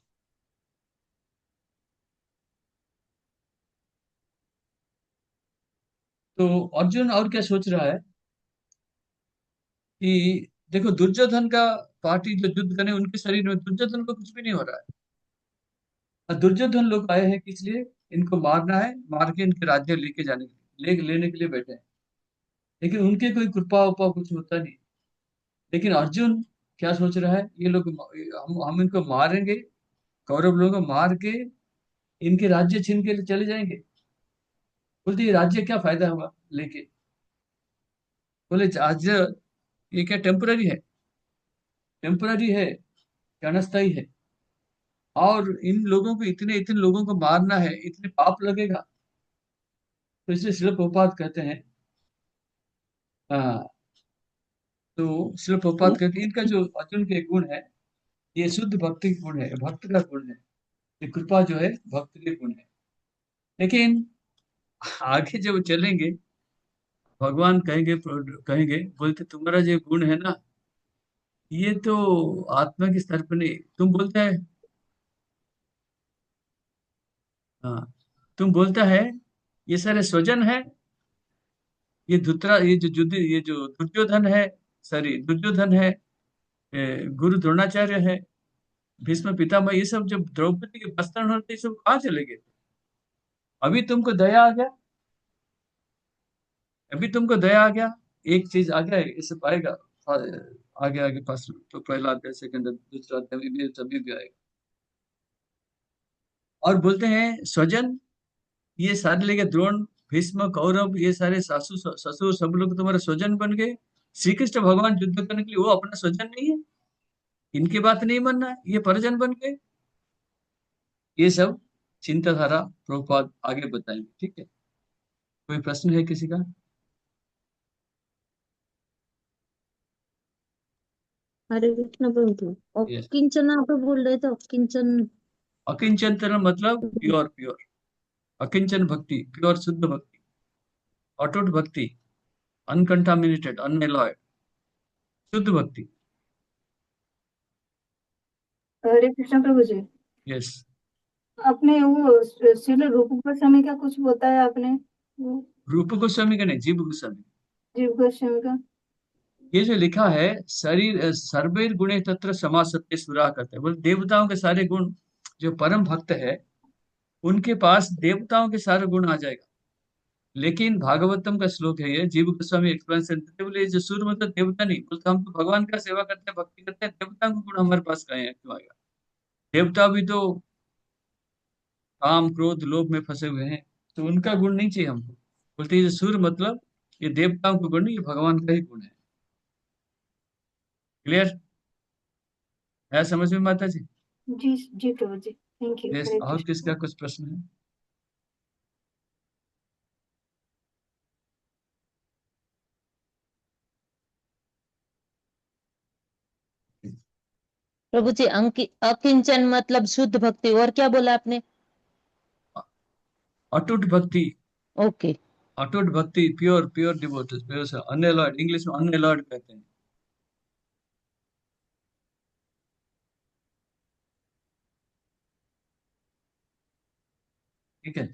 तो अर्जुन और क्या सोच रहा है कि देखो, दुर्योधन का पार्टी जो युद्ध करने, उनके शरीर में दुर्योधन को कुछ भी नहीं हो रहा है। और दुर्योधन लोग आए हैं किस लिए? इनको मारना है, मार के इनके राज्य लेके जाने के लिए, लेने के लिए बैठे हैं। लेकिन उनके कोई कृपा उपा कुछ होता नहीं। लेकिन अर्जुन क्या सोच रहा है, ये लोग हम इनको मारेंगे, कौरव लोगों को मार के इनके राज्य छीन के चले जाएंगे। बोलते ये राज्य क्या फायदा होगा लेके? बोले राज्य ये क्या टेम्पररी है? टेम्पररी है, क्षणस्थायी है। और इन लोगों को, इतने इतने लोगों को मारना है, इतने पाप लगेगा। तो इसलिए श्रील प्रभुपाद कहते हैं, हाँ, तो श्रील प्रभुपाद कहते हैं इनका जो अर्जुन के गुण है, ये शुद्ध भक्ति के गुण है, भक्त का गुण है। ये कृपा जो है भक्त के गुण है। लेकिन आगे जब चलेंगे, भगवान कहेंगे बोलते तुम्हारा जो गुण है ना, ये तो आत्मा के स्तर पर नहीं। तुम बोलता है, हाँ, तुम बोलता है ये सारे स्वजन है, ये धुतरा, ये जो दुर्योधन है, सॉरी दुर्योधन है, गुरु द्रोणाचार्य है, भीष्म पितामह, ये सब जब द्रौपदी के वस्त्र होते, ये सब कहाँ चले गए? अभी तुमको दया आ गया, अभी तुमको दया आ गया, एक चीज आ गया, ये सब आएगा। आगे आगे पास तो पहला अध्याय, सेकंड, दूसरा अध्याय में भी सभी भी आएगा। और बोलते हैं स्वजन, ये सारे लेके द्रोण, भीष्म, कौरव, ये सारे सासू ससुर सब लोग तुम्हारे स्वजन बन गए। श्री कृष्ण भगवान युद्ध करने के लिए, वो अपना स्वजन नहीं है, इनकी बात नहीं मानना है, ये परिजन बन गए। ये सब चिंताधारा प्रभुपाद आगे बताएंगे, ठीक है? कोई प्रश्न है किसी का? हरे कृष्ण प्रभु। और यस। किंचन आप बोल रहे थे, किंचन अकिंचन मतलब प्योर प्योर, अकिंचन भक्ति, प्योर शुद्ध भक्ति, अटूट भक्ति, अनकंटामिनेटेड, अनएलॉयड, शुद्ध भक्ति। हरे कृष्ण प्रभु जी। यस। आपने वो श्रील रूप गोस्वामी का कुछ बताया आपने, वो रूप गोस्वामी का नहीं, जीव गोस्वामी। जीव गोस्वामी का। ये जो लिखा है, शरीर सर्वैर गुणे तत्र समासत्य सुरा करते हैं, बोले देवताओं के सारे गुण, जो परम भक्त है उनके पास देवताओं के सारे गुण आ जाएगा। लेकिन भागवतम का श्लोक है ये, जीव गोस्वामी एक्सप्लेनेशन देते हैं, बोले ये जो सूर्य मतलब देवता नहीं, बोलते हम तो भगवान का सेवा करते हैं, भक्ति करते हैं, देवताओं के गुण हमारे पास कहाँ है, क्यों आएगा? देवता भी तो काम क्रोध लोभ में फंसे हुए हैं, तो उनका गुण नहीं चाहिए हमको। बोलते ये जो सूर्य मतलब ये देवताओं का गुण नहीं, ये भगवान का ही गुण है। क्लियर है समझ में माता जी? जी जी प्रभु जी, थैंक यू। यस। हरे और किसका कृष्ण। कुछ प्रश्न है? प्रभु जी, अकिंचन मतलब शुद्ध भक्ति, और क्या बोला आपने? अटूट भक्ति, ओके। अटूट भक्ति, pure pure devoted, pure unalloyed, English में अनएलॉयड कहते हैं, ठीक है?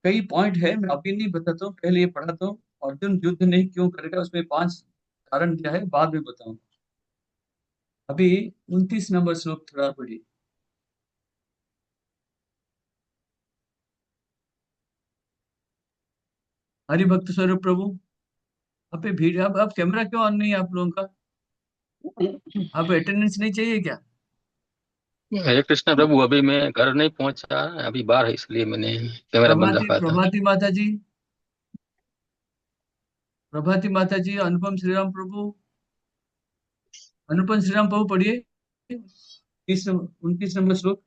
कई पॉइंट है, मैं अभी नहीं बताता हूँ, पहले ये पढ़ाता हूँ। अर्जुन युद्ध नहीं क्यों करेगा, उसमें 5 कारण क्या है बाद में बताऊंगा। अभी 29 नंबर श्लोक थोड़ा पढ़िए। हरि भक्त स्वरूप प्रभु, अबे भीड़, अब कैमरा क्यों ऑन नहीं है आप लोगों का? अब अटेंडेंस नहीं चाहिए क्या? हरे कृष्णा प्रभु, अभी मैं घर नहीं पहुंचा, अभी बाहर है, इसलिए मैंने कैमरा बंद प्रभाती रखा था। प्रभाती माता जी, प्रभाती माता जी, अनुपम श्रीराम प्रभु, अनुपम श्रीराम प्रभु पढ़िए 29 नंबर श्लोक।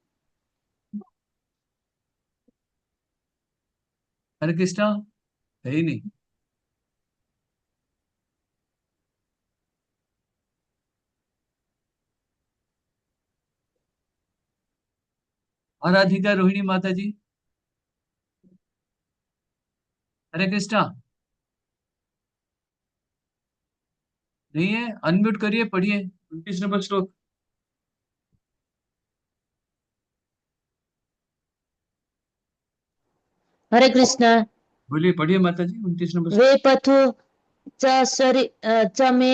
हरे कृष्णा है ही नहीं। आराधिका रोहिणी माता जी, हरे कृष्णा नहीं है, अनम्यूट करिए, पढ़िए 29 नंबर श्लोक। हरे कृष्णा। बोलिए, पढ़िए माता जी 29 नंबर वे श्लोक। पथु च मे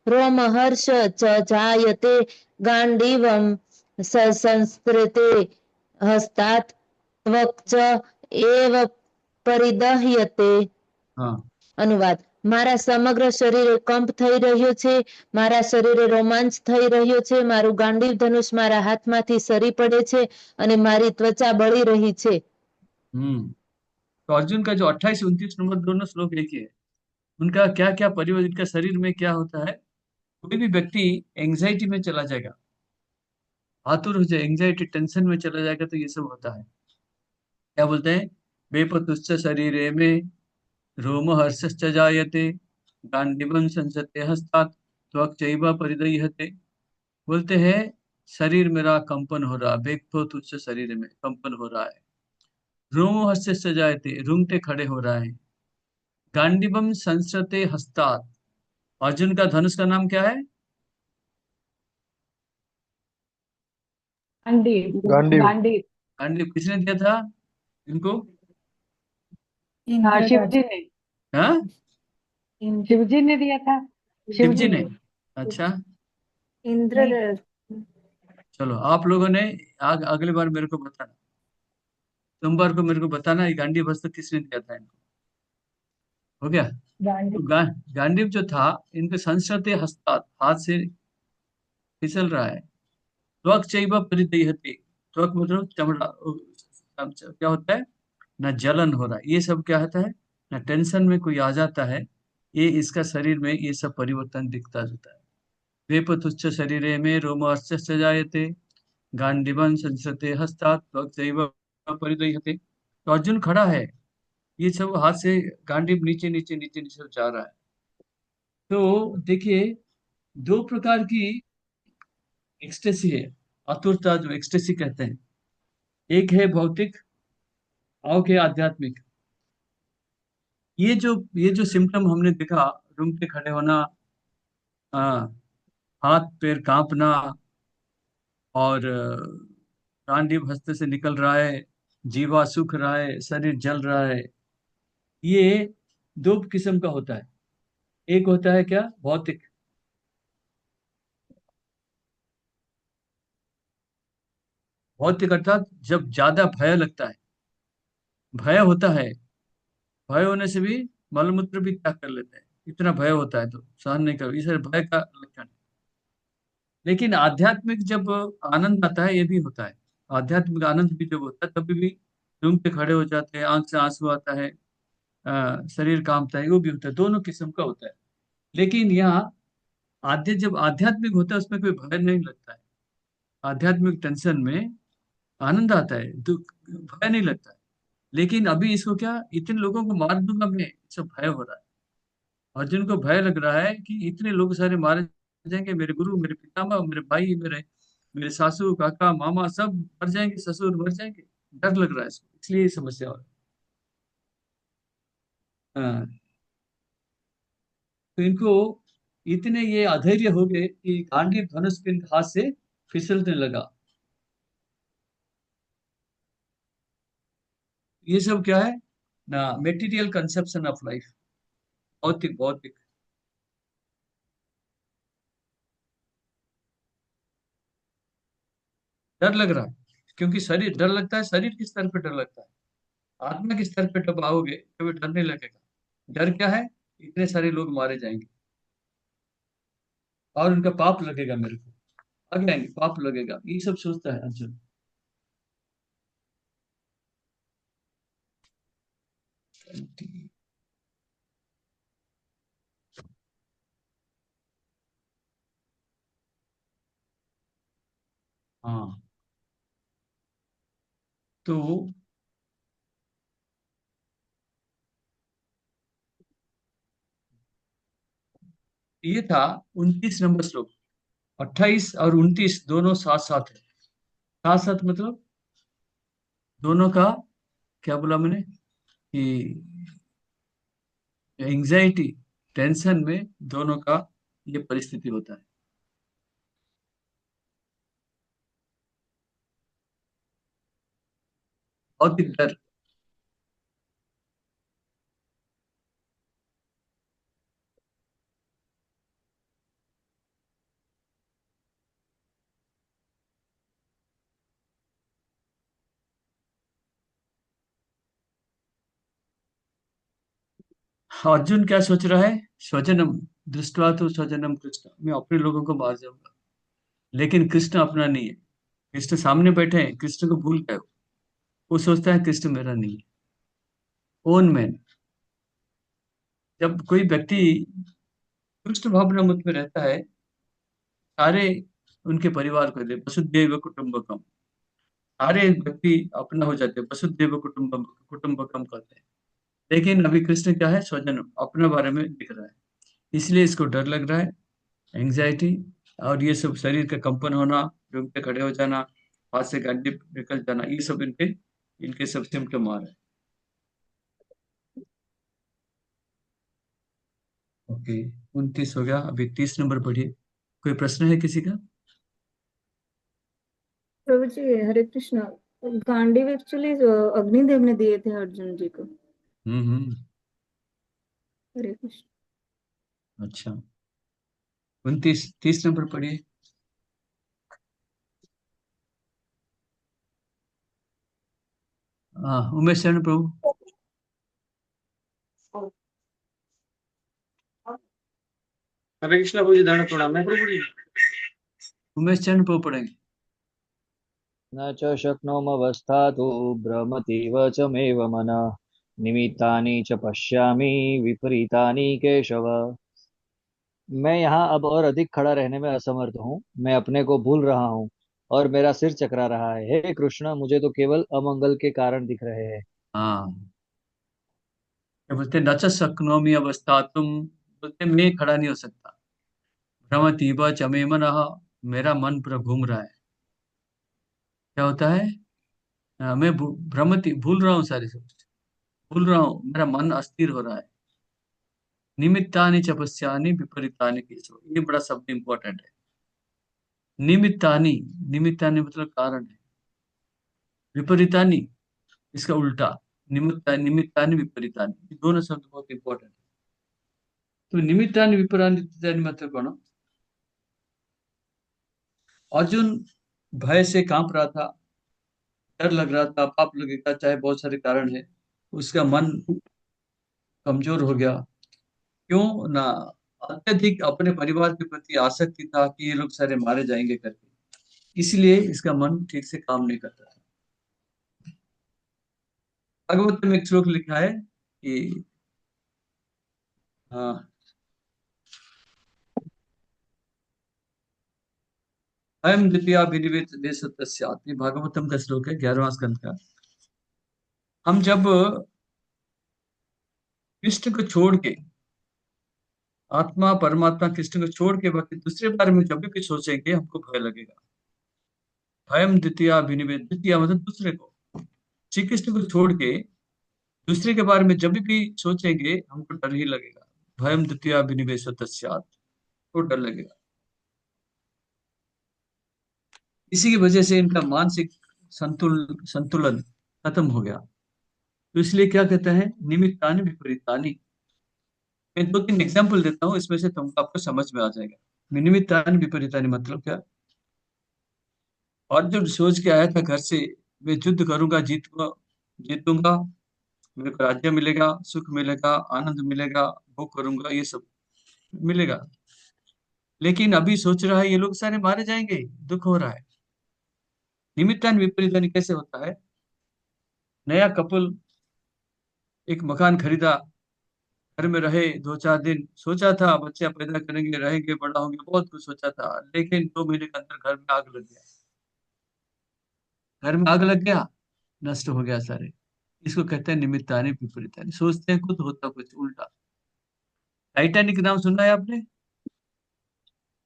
रोमहर्ष च जायते गांडीवं संस्कृते हस्तात् त्वक् च एव परिदह्यते। हाँ, અનુવાદ: મારા સમગ્ર શરીરે કંપ થઈ રહ્યો છે, મારા શરીરે રોમાંચ થઈ રહ્યો છે, મારું ગાંડીવ ધનુષ મારા હાથમાંથી સરી પડે છે અને મારી ત્વચા બળી રહી છે। तो अर्जुन का जो 28 29 नंबर दोनों श्लोक एक ही है। उनका क्या क्या परिवर्तन, इनका शरीर में क्या होता है। कोई भी व्यक्ति एंजाइटी में चला जाएगा, आतुर हो जाए, एंजाइटी टेंशन में चला जाएगा, तो ये सब होता है। क्या बोलते हैं, बेपतुश्च शरीरे में रोम हर्षश्च जायते गांडीवं संसते हस्तात् त्वक् चैव परिदह्यते। बोलते हैं शरीर मेरा कंपन हो रहा, बेपतुश्च शरीर में कंपन हो रहा है, रोम हर्षश्च जायते रूंगटे खड़े हो रहा है, गांडीवम संसते हस्तात्, अर्जुन का धनुष का नाम क्या है? गांडीव। गांडीव। गांडीव। गांडीव किसने दिया था इनको? हाँ, शिव जी ने। हाँ, शिव जी ने दिया था। शिव जी ने। अच्छा, इंद्र। चलो आप लोगों ने अगली बार मेरे को बताना, सोमवार को मेरे को बताना, ये गांडीव वस्त्र किसने दिया था इनको। हो गया? तो गांडीव जो था, इनके संस्कृत हस्तात्, हाथ से फिसल रहा है, त्वक चैव परिदह्यते, त्वक मतलब चमड़ा, क्या होता है ना, जलन हो रहा है, ये सब क्या होता है ना, टेंशन में कोई आ जाता है, ये इसका शरीर में ये सब परिवर्तन दिखता रहता है। वेपतुच्च शरीरे में रोमहर्षश्च जायते गांडीवं संसते हस्तात् त्वक् चैव परिदह्यते। तो अर्जुन खड़ा है, ये सब हाथ से गांडीव नीचे नीचे नीचे नीचे जा रहा है। तो देखिए, दो प्रकार की एक्सटेसी है, आतुरता जो एक्सटेसी कहते हैं। एक है भौतिक और के आध्यात्मिक। ये जो सिम्टम हमने देखा, रूम पे खड़े होना, हाँ, हाथ पैर कांपना, और गांडीव हस्ते से निकल रहा है, जीवा सूख रहा है, शरीर जल रहा है, ये दो किस्म का होता है। एक होता है क्या, भौतिक। भौतिक अर्थात जब ज्यादा भय लगता है, भय होता है, भय होने से भी मलमूत्र भी त्याग कर लेते हैं, इतना भय होता है तो सहन नहीं कर, इसे भय का लक्षण है। लेकिन आध्यात्मिक जब आनंद आता है, ये भी होता है, आध्यात्मिक आनंद भी जब होता है तभी भी रूम पे खड़े हो जाते हैं, आंख से आंसू आता है, शरीर कांपता है, वो भी होता है, दोनों किस्म का होता है। लेकिन यहाँ जब आध्यात्मिक होता है उसमें कोई भय नहीं लगता है। आध्यात्मिक टेंशन में आनंद आता है, दुख, भय नहीं लगता है। लेकिन अभी इसको क्या, इतने लोगों को मार दूंगा मैं, सब भय हो रहा है। अर्जुन को भय लग रहा है कि इतने लोग सारे मारे जाएंगे, मेरे गुरु, मेरे पितामह, मेरे भाई, मेरे मेरे सासू काका मामा सब मर जाएंगे, ससुर मर जाएंगे, डर लग रहा है इसको, इसलिए ये समस्या हो रही है। हाँ, तो इनको इतने ये अधैर्य हो गए कि गांडीव धनुष के इनके हाथ से फिसलने लगा। ये सब क्या है, ना मेटीरियल कंसेप्शन ऑफ लाइफ, भौतिक भौतिक। डर लग रहा है क्योंकि शरीर, डर लगता है शरीर के स्तर पे डर लगता है, आत्मा के स्तर पे जब आओगे कभी डर नहीं लगेगा। डर क्या है? इतने सारे लोग मारे जाएंगे और उनका पाप लगेगा, मेरे को आगे आएंगे, पाप लगेगा, ये सब सोचता है अर्जुन। हाँ, तो ये था 29 नंबर श्लोक। 28 और 29 दोनों साथ साथ है। साथ साथ मतलब दोनों का, क्या बोला मैंने कि एंजाइटी, टेंशन में दोनों का ये परिस्थिति होता है। भौतिक डर, अर्जुन क्या सोच रहा है? स्वजनम दृष्टवा तो स्वजनम कृष्ण, मैं अपने लोगों को मार जाऊंगा। लेकिन कृष्ण अपना नहीं है, कृष्ण सामने बैठे हैं, कृष्ण को भूल गए वो सोचता है कृष्ण मेरा नहीं है। Own man. जब कोई व्यक्ति कृष्ण भावना मुझ में रहता है, सारे उनके परिवार को दे, वसुदेव कुटुंबकम, सारे व्यक्ति अपना हो जाते हैं, वसुदेव कुटुंबम कुटुंबकम कहते हैं। लेकिन अभी कृष्ण क्या है? स्वजन, अपने बारे में दिख रहा है, इसलिए इसको डर लग रहा है, एंजाइटी, और ये सब शरीर का कंपन होना, रूम पे खड़े हो जाना, हाथ से गाड़ी निकल जाना, ये सब इनके इनके सब सिम्टम आ रहे हैं। ओके, 29 हो गया, अभी 30 नंबर पढ़िए। कोई प्रश्न है किसी का? प्रभु जी हरे कृष्ण। गांडीव एक्चुअली अग्निदेव ने दिए थे अर्जुन जी को। हम्म। हरे कृष्ण। अच्छा, 30 नंबर पढ़िए। हाँ, उमेश चरण प्रभु। हरे कृष्ण प्रभु जी, दंड प्रणाम है प्रभु जी। उमेश चरण प्रभु पढ़ेंगे। न च शक्नोमवस्थातु भ्रमतीव च मेव मनः निमित्तानि च पश्यामि विपरीतानि केशव। मैं यहाँ अब और अधिक खड़ा रहने में असमर्थ हूँ, मैं अपने को भूल रहा हूँ और मेरा सिर चकरा रहा है। हे कृष्ण, मुझे तो केवल अमंगल के कारण दिख रहे हैं। हाँ, क्या बोलते, नच शक्नोमि अवस्था, तुम बोलते मैं खड़ा नहीं हो सकता। भ्रमतीव च मे मनः, मेरा मन पूरा घूम रहा है। क्या होता है? मैं भ्रमति, भूल रहा हूँ, सारी सब भूल रहा हूँ, मेरा मन अस्थिर हो रहा है। निमित्तानि च पश्यामि विपरीतानि केशव, ये बड़ा शब्द इंपॉर्टेंट है। निमित्तानि, निमित्तानि मतलब कारण है, विपरीतानि इसका उल्टा, निमित्तानि विपरीतानि, ये दोनों शब्द बहुत इंपॉर्टेंट है। तो निमित्तानि विपरीतानि मतलब कौन? अर्जुन भय से कांप रहा था, डर लग रहा था, पाप लगेगा, चाहे बहुत सारे कारण है, उसका मन कमजोर हो गया। क्यों ना? अत्यधिक अपने परिवार के प्रति आसक्ति था कि ये लोग सारे मारे जाएंगे करके, इसलिए इसका मन ठीक से काम नहीं करता था। भागवत में एक श्लोक लिखा है कि हाँ, अयम द्वितीया विनिवेद देशतस्यात्, ये भागवतम का श्लोक है, 11वां स्कंद का। हम जब कृष्ण को छोड़ के, आत्मा परमात्मा कृष्ण को छोड़ के बाकी दूसरे बारे में जब भी सोचेंगे हमको भय लगेगा। भयम द्वितीया विनिवेद, द्वितीया मतलब दूसरे को, श्री कृष्ण को छोड़ के दूसरे के बारे में जब भी सोचेंगे हमको डर ही लगेगा। भयम द्वितीया विनिवेश तस्यात्, तो डर लगेगा। इसी की वजह से इनका मानसिक संतुलन खत्म हो गया। तो इसलिए क्या कहते हैं, निमित्तानि विपरीतानि। मैं दो तीन एग्जाम्पल देता हूँ, इसमें से तुमको आपको समझ में आ जाएगा। निमित्तानि विपरीतानि मतलब क्या। अर्जुन सोच के आया था घर से, मैं युद्ध करूंगा, जीतूंगा, जीतूंगा, मेरे को राज्य मिलेगा, सुख मिलेगा, आनंद मिलेगा, भोग करूंगा, ये सब मिलेगा। लेकिन अभी सोच रहा है ये लोग सारे मारे जाएंगे, दुख हो रहा है। निमित्तान विपरीतान कैसे होता है। नया कपल एक मकान खरीदा, घर में रहे 2 4 दिन, सोचा था बच्चे पैदा करेंगे, रहेंगे, बड़ा होंगे, बहुत कुछ सोचा था। लेकिन 2 महीने के अंदर घर में आग लग गया, घर में आग लग गया, नष्ट हो गया सारे। इसको कहते हैं निमित्तानि विपरीतानि। सोचते हैं कुछ, होता कुछ उल्टा। टाइटैनिक नाम सुना है आपने।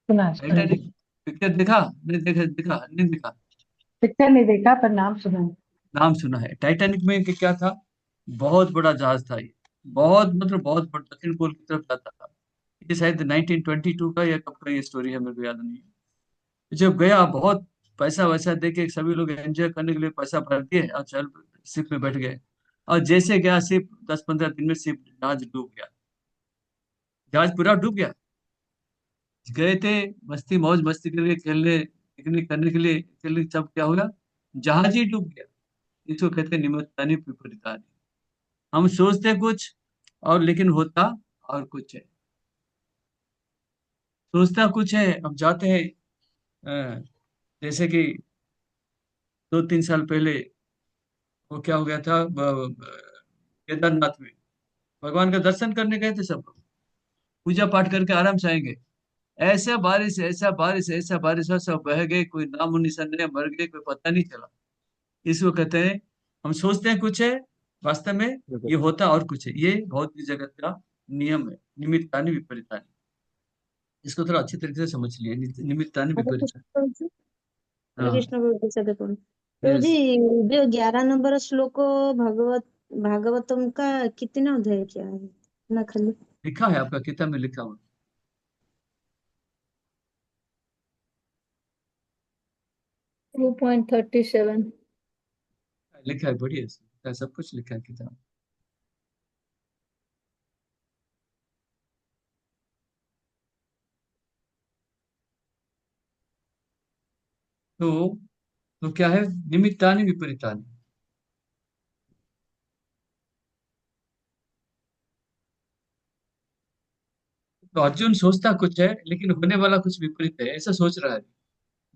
सुना है, सुना है। टाइटैनिक पिक्चर देखा, नहीं देखा, देखा नहीं देखा, पिक्चर नहीं देखा पर नाम सुना है। नाम सुना है। टाइटैनिक में क्या था, बहुत बड़ा जहाज था ये, बहुत मतलब बहुत बड़ा, दक्षिण पोल की तरफ जाता था। ये शायद 1922 का या कब का ये स्टोरी है, मेरे को याद नहीं है। जब गया, बहुत पैसा वैसा दे के सभी लोग एंजॉय करने के लिए पैसा भर दिए और चल शिप में बैठ गए। और जैसे गया शिप, 10 15 दिन में शिप, जहाज डूब गया, जहाज पूरा डूब गया। गए थे मस्ती मौज मस्ती करके खेलने, पिकनिक करने के लिए, चलिए सब क्या हुआ, जहाज ही डूब गया। इसको कहते हैं निमित्तानि विपरीतानि। हम सोचते कुछ और लेकिन होता और कुछ है। सोचता कुछ है, अब जाते हैं, अ, जैसे कि 2 3 साल पहले वो क्या हो गया था, केदारनाथ में भगवान का दर्शन करने गए थे सब लोग, पूजा पाठ करके आराम से आएंगे। ऐसा बारिश, ऐसा बारिश, ऐसा बारिश हुआ, सब बह गए, कोई नामो निशान नहीं, मर गए, कोई पता नहीं चला। इसको कहते हैं, हम सोचते हैं कुछ है, वास्तव में ये होता और कुछ है। ये भौतिक जगत का नियम है, निमित्तानि विपरीतानि। इसको थोड़ा अच्छी तरीके से समझ लिए, निमित्तानि हरे विपरीतानि। कृष्ण प्रभु जी। हरे हाँ। कृष्ण प्रभु जी सभी को। प्रभु यस। जी, जो 11 नंबर श्लोक भागवत भागवतम का कितना अध्याय क्या है ना खाली। लिखा है आपका किताब में, लिखा हुआ 2.37। लिखा है, बढ़िया से लिखा है, सब कुछ लिखा है किताब। तो तो क्या है, निमित्तानि विपरीतानि। तो अर्जुन सोचता कुछ है लेकिन होने वाला कुछ विपरीत है, ऐसा सोच रहा है।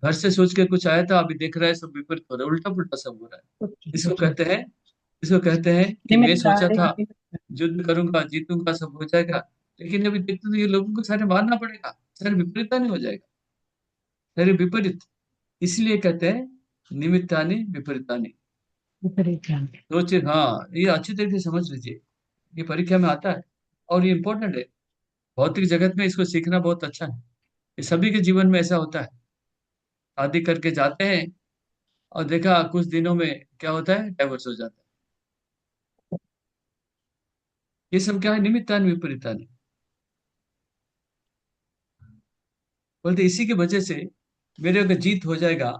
घर से सोच के कुछ आया था, अभी देख रहा है सब विपरीत हो रहा है, उल्टा पुल्टा सब हो रहा है। इसको कहते हैं, इसको कहते हैं कि मैं सोचा निमित्तानि था युद्ध करूंगा, जीतूंगा, सब हो जाएगा। लेकिन अभी देखते तो ये लोगों को सारे मारना पड़ेगा, सारे विपरीत नहीं हो जाएगा, सारे विपरीत। इसलिए कहते हैं निमित्तानि विपरीतानि। विपरीतानि। सोचिए, हाँ ये अच्छी तरीके से समझ लीजिए, ये परीक्षा में आता है और ये इंपॉर्टेंट है। भौतिक जगत में इसको सीखना बहुत अच्छा है, ये सभी के जीवन में ऐसा होता है। शादी करके जाते हैं और देखा कुछ दिनों में क्या होता है, डाइवोर्स हो जाता है। ये सब क्या है, निमित्तानि विपरीतानि। बोलते इसी की वजह से मेरे अगर जीत हो जाएगा,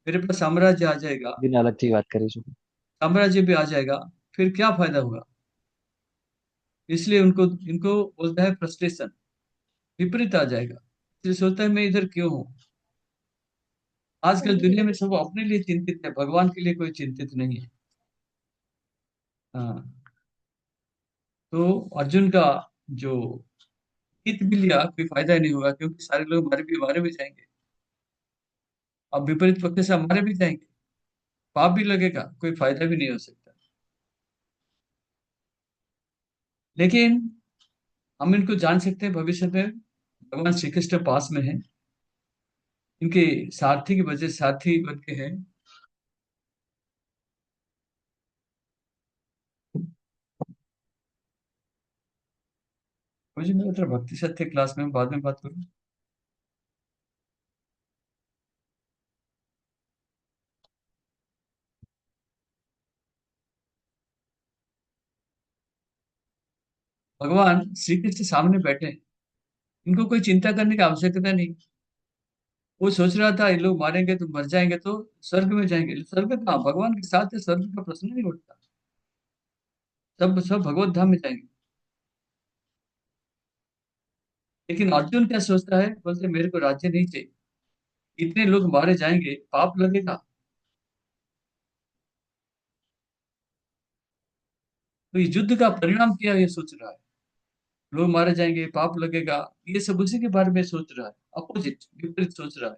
मेरे पास साम्राज्य आ जाएगा, दिन अलग थी बात करी છું साम्राज्य भी आ जाएगा, फिर क्या फायदा होगा। इसलिए उनको, इनको बोलता है फ्रस्ट्रेशन, विपरीत आ जाएगा। इसलिए सोचता है मैं इधर क्यों हूँ। आजकल दुनिया में सब अपने लिए चिंतित है, भगवान के लिए कोई चिंतित नहीं है। हाँ। तो अर्जुन का जो जीत भी लिया, कोई फायदा ही नहीं होगा, क्योंकि सारे लोग मारे भी जाएंगे। अब विपरीत पक्ष से हमारे भी जाएंगे, पाप भी लगेगा, कोई फायदा भी नहीं हो सकता। लेकिन हम इनको जान सकते हैं भविष्य में, भगवान श्री कृष्ण पास में है, इनके सारथी की वजह, सारथी बन के हैं। मुझे मैं उधर भक्ति सत्य क्लास में बाद में बात करूँ। भगवान श्री कृष्ण सामने बैठे हैं, इनको कोई चिंता करने की आवश्यकता नहीं। वो सोच रहा था ये लोग मारेंगे तो मर जाएंगे तो स्वर्ग में जाएंगे, स्वर्ग कहाँ, भगवान के साथ है, स्वर्ग का प्रश्न नहीं उठता। सब सब भगवत धाम में जाएंगे। लेकिन अर्जुन क्या सोचता है, बोलते मेरे को राज्य नहीं चाहिए, इतने लोग मारे जाएंगे, पाप लगेगा। तो इस युद्ध का परिणाम क्या है, ये सोच रहा है। लोग मारे जाएंगे, पाप लगेगा, ये सब उसी के बारे में सोच रहा है, अपोजिट, विपरीत सोच रहा है।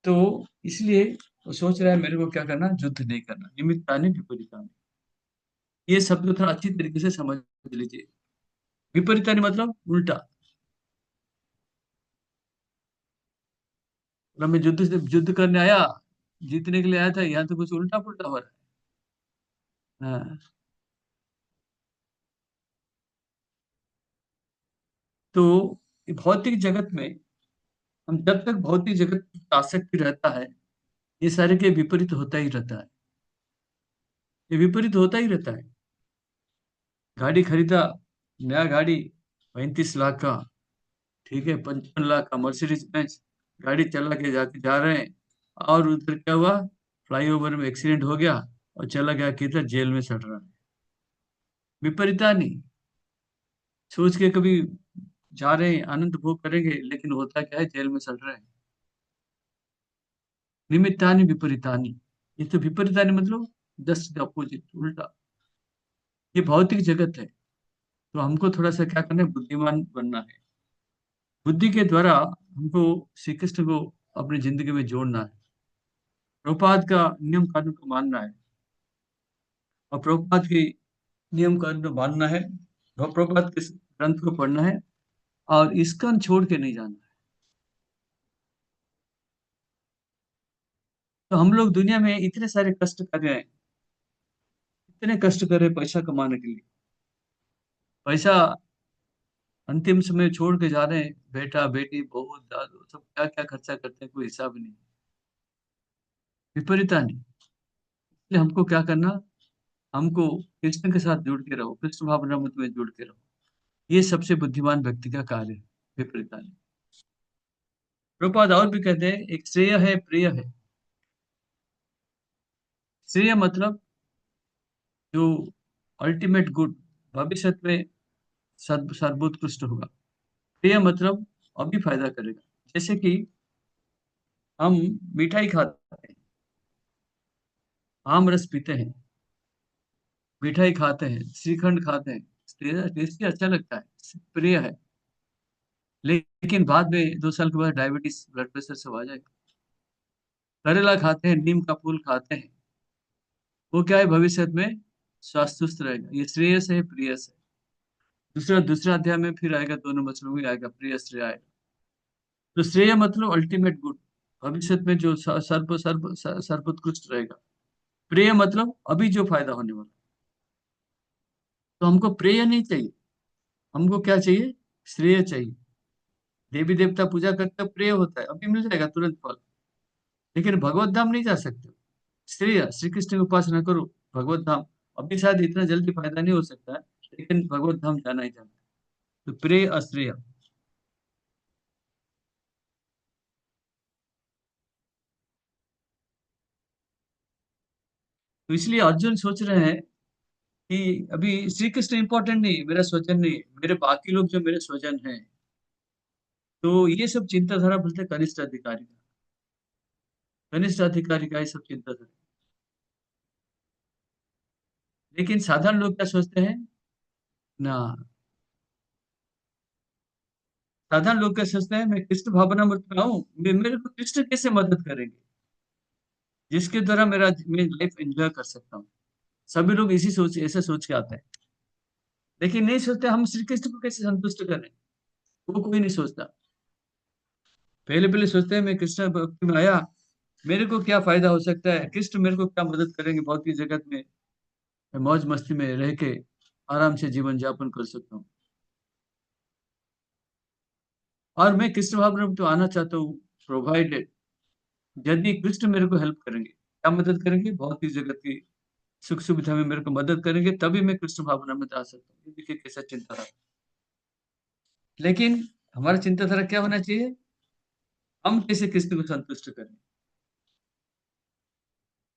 तो इसलिए वो सोच रहा है मेरे को क्या करना, युद्ध नहीं करना, निमित्तानि विपरीतानि। ये शब्द थोड़ा अच्छी तरीके से समझ लीजिए। विपरीतानि मतलब उल्टा। मतलब मैं युद्ध करने आया, जीतने के लिए आया था, यहाँ तो कुछ उल्टा पुल्टा हो रहा है। हाँ। तो ये भौतिक जगत में, हम जब तक भौतिक जगत की आसक्ति रहता है, ये सारे के विपरीत होता ही रहता है। ये विपरीत होता ही रहता है। गाड़ी खरीदा, नया गाड़ी 35 लाख का, ठीक है, 55 लाख का मर्सिडीज बेंज गाड़ी चला के जाके जा रहे हैं, और उधर क्या हुआ, फ्लाईओवर में एक्सीडेंट हो गया और चला गया किधर, जेल में सड़ रहा है। विपरीता नहीं, सोच के कभी जा रहे हैं, आनंद भोग करेंगे, लेकिन होता क्या है, जेल में सड़ रहे हैं। निमित्तानि विपरीतानि, ये तो विपरीतानि मतलब जस्ट अपोजिट, उल्टा। ये भौतिक जगत है, तो हमको थोड़ा सा क्या करना है, बुद्धिमान बनना है। बुद्धि के द्वारा हमको श्री कृष्ण को अपनी जिंदगी में जोड़ना है। प्रभुपाद का नियम कानून को मानना है, और प्रभुपाद के नियम कानून को मानना है, और प्रभुपाद के ग्रंथ को पढ़ना है, और इस्कॉन छोड़ के नहीं जाना है। तो हम लोग दुनिया में इतने सारे कष्ट कर रहे हैं, इतने कष्ट कर रहे हैं पैसा कमाने के लिए। पैसा अंतिम समय छोड़ के जा रहे हैं, बेटा बेटी बहू दादू सब क्या क्या खर्चा करते हैं, कोई हिसाब नहीं। विपरीता नहीं। इसलिए हमको क्या करना, हमको कृष्ण के साथ जुड़ के रहो, कृष्ण भावनामृत में जुड़ के रहो। ये सबसे बुद्धिमान व्यक्ति का कार्य है, विपरीता नहीं। प्रभुपाद और भी कहते हैं, एक श्रेय है, प्रिय है। श्रेय मतलब जो अल्टीमेट गुड, भविष्य में सर्वोत्कृष्ट होगा। प्रिय मतलब अभी फायदा करेगा। जैसे कि हम मिठाई खाते हैं, आम रस पीते हैं, मिठाई खाते हैं, श्रीखंड खाते हैं, टेस्टी अच्छा लगता है, प्रिय है। लेकिन बाद में 2 साल के बाद डायबिटीज, ब्लड प्रेशर सब आ जाएगा। करेला खाते हैं, नीम का फूल खाते हैं, वो क्या है, भविष्य में स्वास्थ्य रहेगा। ये श्रेयस है, प्रियस है। दूसरा दूसरा अध्याय में फिर आएगा, 2 नंबर श्लोक में आएगा, प्रिय श्रेय आएगा। तो श्रेय मतलब अल्टीमेट गुड, भविष्य में जो सर्वोत्कृष्ट रहेगा। प्रेय मतलब अभी जो फायदा होने वाला। तो हमको प्रेय नहीं चाहिए, हमको क्या चाहिए, श्रेय चाहिए। देवी देवता पूजा करते प्रेय होता है, अभी मिल जाएगा तुरंत फल, लेकिन भगवत धाम नहीं जा सकते। श्रेय, श्री कृष्ण की उपासना करो, भगवत धाम अभी शायद इतना जल्दी फायदा नहीं हो सकता है, लेकिन भगवत धाम जाना ही जाना है। तो प्रेय अश्रेय। तो इसलिए अर्जुन सोच रहे हैं कि अभी श्री कृष्ण इंपॉर्टेंट नहीं, मेरा स्वजन नहीं, मेरे बाकी लोग जो मेरे स्वजन हैं। तो ये सब चिंताधारा बोलते हैं कनिष्ठ अधिकारी का, कनिष्ठ अधिकारी का ये सब चिंताधारा। लेकिन साधारण लोग क्या सोचते हैं ना, साधारण लोग क्या सोचते हैं, मैं कृष्ण भावनामृत में आऊं, मेरे को कृष्ण कैसे मदद करेंगे, जिसके द्वारा मैं लाइफ एंजॉय कर सकता हूँ। सभी लोग इसी सोच, ऐसे सोच के आते हैं, लेकिन नहीं सोचते हम श्री कृष्ण को कैसे संतुष्ट करें। वो कोई नहीं सोचता। पहले पहले सोचते हैं मैं कृष्ण भक्ति में आया, मेरे को क्या फायदा हो सकता है, कृष्ण मेरे को क्या मदद करेंगे भौतिक जगत में, मैं मौज मस्ती में रह के आराम से जीवन यापन कर सकता हूँ, और मैं कृष्ण भावना में तो आना चाहता हूँ, प्रोवाइडेड यदि कृष्ण मेरे को हेल्प करेंगे। क्या मदद करेंगे, भौतिक जगत की सुख सुविधा में मेरे को मदद करेंगे, तभी मैं कृष्ण भावना में आ सकता हूँ। ये देखिए कैसा चिंताधारा। लेकिन हमारा चिंताधारा क्या होना चाहिए, हम कैसे कृष्ण को संतुष्ट करें।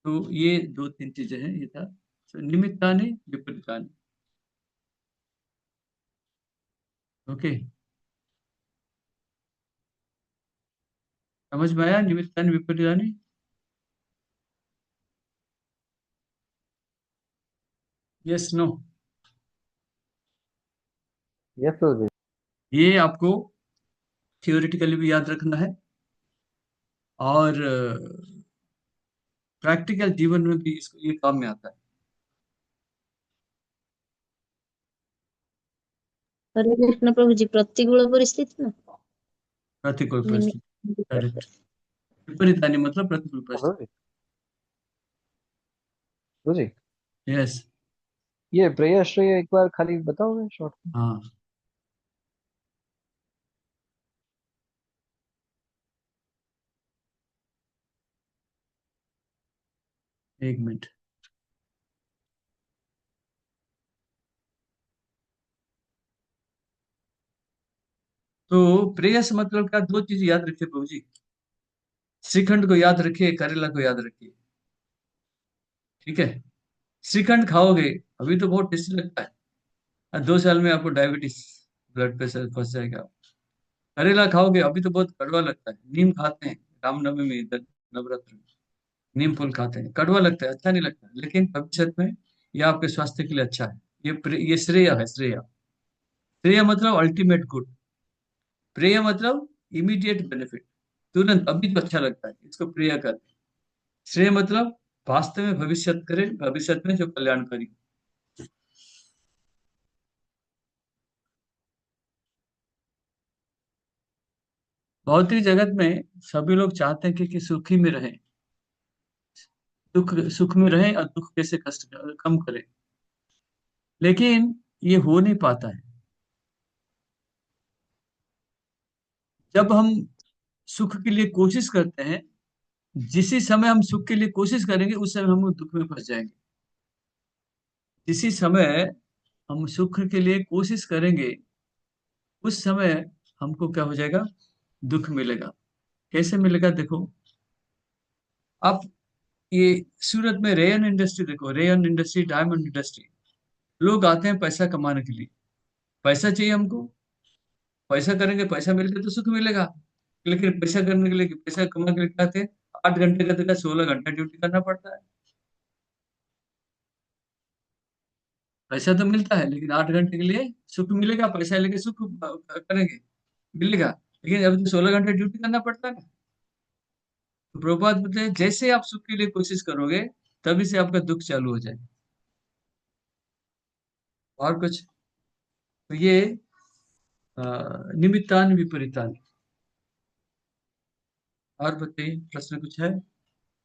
तो ये 2-3 चीजें हैं, ये था। निमित्तानि विपरीतानि। ओके, समझ में आया? निमित्तानि विपरीतानि। Yes no? यस प्रभु जी। ये आपको थियोरिटिकली भी याद रखना है और प्रैक्टिकल जीवन में भी इसको ये काम में आता है। हरे कृष्ण प्रभु जी, प्रतिकूल परिस्थिति ना प्रतिकूल परिस्थिति, निमित्त करेक्ट। विपरीतानि मतलब प्रतिकूल प्रभु परिस्थिति। जी, प्रभु जी, यस, ये प्रेय श्रेय एक बार खाली बताओगे शॉर्ट में? हाँ। एक मिनट। तो प्रेयस मतलब क्या? दो चीज याद रखिए प्रभु जी, श्रीखंड को याद रखिए, करेला को याद रखिए, ठीक है? श्रीखंड खाओगे अभी तो बहुत टेस्टी लगता है, और 2 साल में आपको डायबिटीज, ब्लड प्रेशर फंस जाएगा। करेला खाओगे अभी तो बहुत कड़वा लगता है। नीम खाते हैं रामनवमी में, इधर नवरात्र में नीम फूल खाते हैं, कड़वा लगता है, अच्छा नहीं लगता, लेकिन भविष्य में यह आपके स्वास्थ्य के लिए अच्छा है। ये श्रेय है। श्रेय, श्रेय मतलब अल्टीमेट गुड। प्रेय मतलब इमीडिएट बेनिफिट, तुरंत अभी तो अच्छा लगता है, इसको प्रेय करते हैं। श्रेय मतलब वास्तव में भविष्य करे, भविष्य में जो कल्याणकारी। भौतिक जगत में सभी लोग चाहते हैं कि सुखी में रहें, सुख में रहें और दुख कैसे कष्ट कम करें, लेकिन ये हो नहीं पाता है। जब हम सुख के लिए कोशिश करते हैं, जिसी समय हम सुख के लिए कोशिश करेंगे उस समय हम दुख में फंस जाएंगे। जिसी समय हम सुख के लिए कोशिश करेंगे उस समय हमको क्या हो जाएगा? दुख मिलेगा। कैसे मिलेगा? देखो, आप ये सूरत में रेयन इंडस्ट्री देखो, रेयन इंडस्ट्री, डायमंड इंडस्ट्री। लोग आते हैं पैसा कमाने के लिए, पैसा चाहिए हमको, पैसा करेंगे, पैसा मिलेगा तो सुख मिलेगा। लेकिन पैसा करने के लिए, पैसा कमाने के लिए क्या आते हैं? 8 घंटे का जगह 16 घंटा ड्यूटी करना पड़ता है। पैसा तो मिलता है, लेकिन 8 घंटे के लिए सुख मिलेगा, पैसा लेके सुख करेंगे, मिलेगा, लेकिन अभी तो 16 घंटे ड्यूटी करना पड़ता है। तो प्रभुपाद बोलते हैं जैसे आप सुख के लिए कोशिश करोगे तभी से आपका दुख चालू हो जाए। और कुछ? तो ये निमित्तान विपरीतान। और बताइए, प्रश्न कुछ है?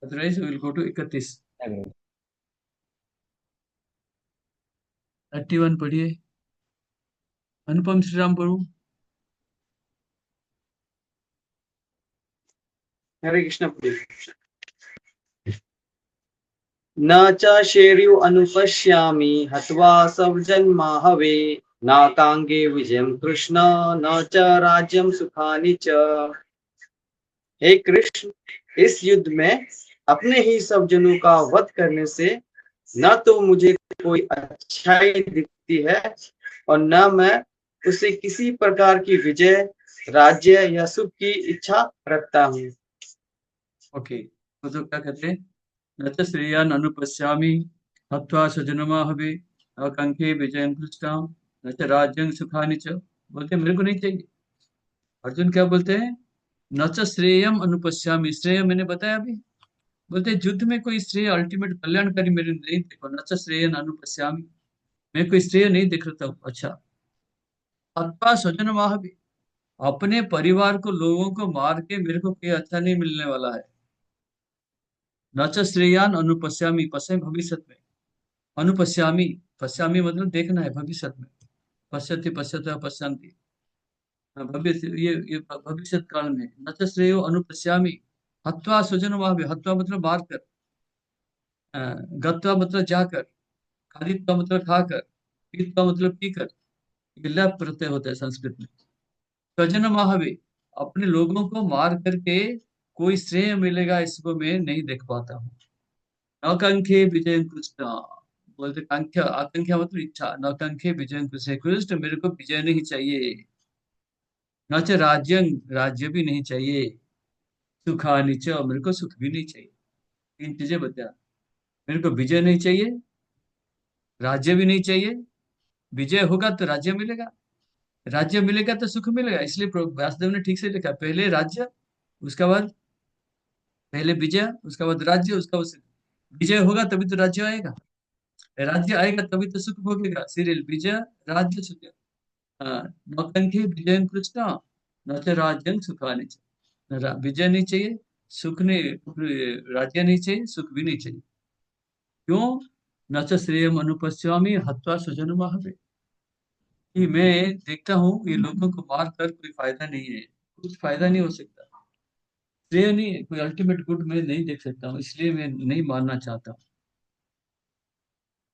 Otherwise will go to 31। 31 पढ़िए, अनुपम श्री राम प्रभु। हरे कृष्ण प्रभु। न च शेर्यु अनुपश्यामि हत्वा सौजन्माहवे नाकांगे विजयं कृष्ण न च राज्यं सुखानि च। हे कृष्ण, इस युद्ध में अपने ही सब जनों का वध करने से न तो मुझे कोई अच्छाई दिखती है और न मैं उसे किसी प्रकार की विजय, राज्य या सुख की इच्छा रखता हूँ। ओके, तो क्या कहते हैं? न च श्रेयान् अनुपश्यामि हत्वा स्वजनमाहवे आकांक्षे विजयं कृष्ण न च राज्यं सुखानि च। बोलते मेरे को नहीं चाहिए। अर्जुन क्या बोलते हैं? न च श्रेयम अनुपश्यामि, श्रेय मैंने बताया अभी। बोलते युद्ध में कोई श्रेय, अल्टीमेट कल्याणकारी मेरे नहीं देखो। न च श्रेयन अनुपश्यामि, मैं कोई श्रेय नहीं देख रहा हूँ। अच्छा, हत्वा स्वजनमाहवे, अपने परिवार को, लोगों को मार के मेरे को कोई अच्छा नहीं मिलने वाला है। न च श्रेयान अनुपश्यामी, पश्चिम भविष्य में, अनुपश्यामी, पश्यामी मतलब देखना है भविष्य में, पश्यति पश्यत पश्यन्ति, भविष्य, ये भविष्य काल में। न च श्रेयो अनुपश्यामी हत्वा स्वजन वहां, हत्वा मतलब मार कर, गत्वा मतलब जाकर, खादित्वा मतलब खाकर, पीत्वा मतलब पीकर, ये लप प्रत्यय होता है संस्कृत में। स्वजन महावे, अपने लोगों को मार करके कोई श्रेय मिलेगा इसको मैं नहीं देख पाता हूँ। आकांक्षे विजय कृष्ण, बोलते कांक्षा, आकांक्षा मतलब इच्छा, नौकांक्षे विजय कृष्ण, कृष्ण मेरे को विजय नहीं चाहिए, न च राज्यं, राज्य भी नहीं चाहिए, सुखानि च, मेरे को सुख भी नहीं चाहिए। तीन चीजें बता, मेरे को विजय नहीं चाहिए, राज्य भी नहीं चाहिए, विजय होगा तो राज्य मिलेगा, राज्य मिलेगा तो सुख मिलेगा, इसलिए व्यासदेव ने ठीक से लिखा, पहले राज्य, उसके बाद पहले विजय, उसके बाद राज्य, उसका बाद सुख। विजय होगा तभी तो राज्य आएगा, राज्य आएगा तभी तो सुख भोगेगा, सीरियल विजय राज्य सुख। हाँ, नौटंकी विजय कृष्ण, न तो राज्यं सुखानि च। विजय नहीं चाहिए, सुख नहीं, राज्य नहीं चाहिए, सुख भी नहीं चाहिए। क्यों? न च श्रेयम अनुपश्यामि हत्वा स्वजनम महवे, कि मैं देखता हूँ ये लोगों को मार कर कोई फायदा नहीं है, कुछ फायदा नहीं हो सकता, श्रेय नहीं, कोई अल्टीमेट गुड मैं नहीं देख सकता हूँ, इसलिए मैं नहीं मानना चाहता हूँ।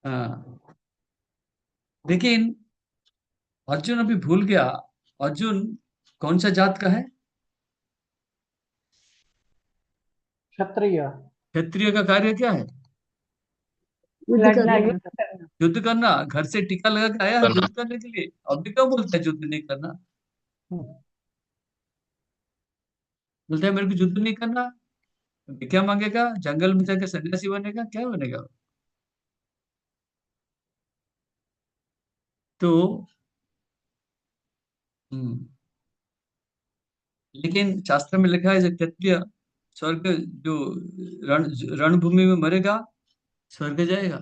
हाँ, लेकिन अर्जुन अभी भूल गया, अर्जुन कौन सा जात का है? क्षत्रिय। क्षत्रिय का कार्य क्या है? लड़ना करना। युद्ध करना। युद्ध करना, घर से टीका लगा के आया है युद्ध करने के लिए, अभी क्यों बोलता है युद्ध नहीं करना? बोलता है मेरे को युद्ध नहीं करना, अभी क्या मांगेगा? जंगल में जाकर सन्यासी बनेगा, क्या बनेगा? तो हम्म, लेकिन शास्त्र में लिखा है जो क्षत्रिय स्वर्ग, जो रण रणभूमि में मरेगा स्वर्ग जाएगा,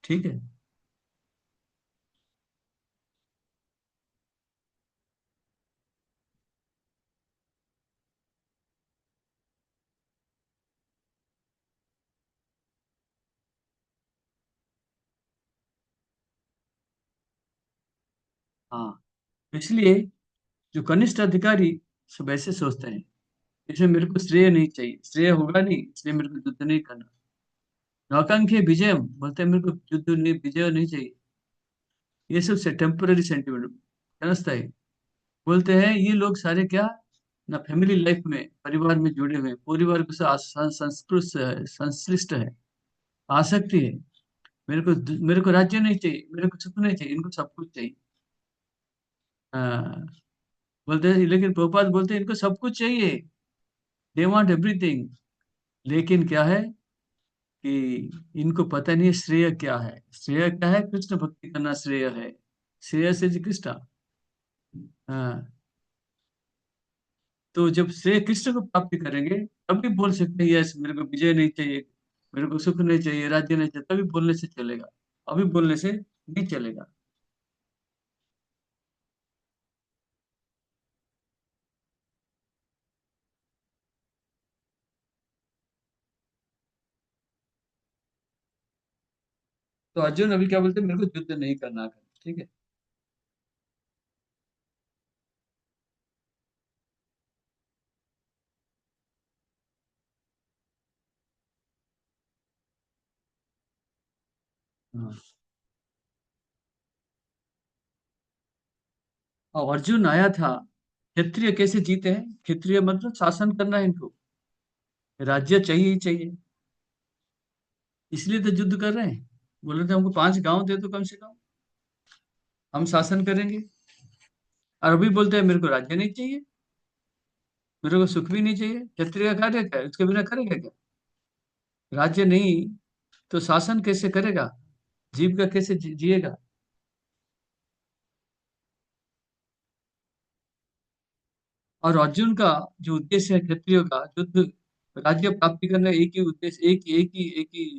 ठीक है। हाँ, इसलिए जो कनिष्ठ अधिकारी सब ऐसे सोचते हैं, इसमें मेरे को श्रेय नहीं चाहिए, श्रेय होगा नहीं, इसलिए मेरे को युद्ध नहीं करना। नौकांक्षी विजय, बोलते हैं मेरे को युद्ध नहीं, विजय नहीं चाहिए, ये सब से टेम्पररी सेंटिमेंट समझता है। बोलते हैं ये लोग सारे क्या, ना फैमिली लाइफ में, परिवार में जुड़े हुए हैं, परिवार के साथ संस्कृत है, संश्लिष्ट है, आसक्ति है। मेरे को राज्य नहीं चाहिए, मेरे को सुख नहीं चाहिए, इनको सब कुछ चाहिए। हाँ, बोलते हैं, लेकिन प्रभुपाद बोलते हैं इनको सब कुछ चाहिए, दे वांट एवरीथिंग, लेकिन क्या है कि इनको पता नहीं है श्रेय क्या है, श्रेय क्या है, कृष्ण भक्ति करना श्रेय है, श्रेय से जी कृष्ण। हाँ, तो जब श्रेय कृष्ण को प्राप्ति करेंगे तभी बोल सकते हैं यस मेरे को विजय नहीं चाहिए, मेरे को सुख नहीं चाहिए, राज्य नहीं चाहिए, तभी बोलने से चलेगा, अभी बोलने से नहीं चलेगा। तो अर्जुन अभी क्या बोलते हैं, मेरे को युद्ध नहीं करना, ठीक है। हाँ, और अर्जुन आया था, क्षत्रिय कैसे जीते हैं, क्षत्रिय मतलब शासन करना है इनको, राज्य चाहिए ही चाहिए, इसलिए तो युद्ध कर रहे हैं। बोल रहे थे हमको 5 गांव दे दो कम से कम, हम शासन करेंगे। और अभी बोलते हैं मेरे को राज्य नहीं चाहिए, मेरे को सुख भी नहीं चाहिए, क्षत्रिय का कार्य क्या है, उसके बिना करेगा क्या? राज्य नहीं तो शासन कैसे करेगा, जीविका कैसे जिएगा? और अर्जुन का जो उद्देश्य है क्षत्रियो का, युद्ध राज्य प्राप्ति करना, एक ही उद्देश्य, एक ही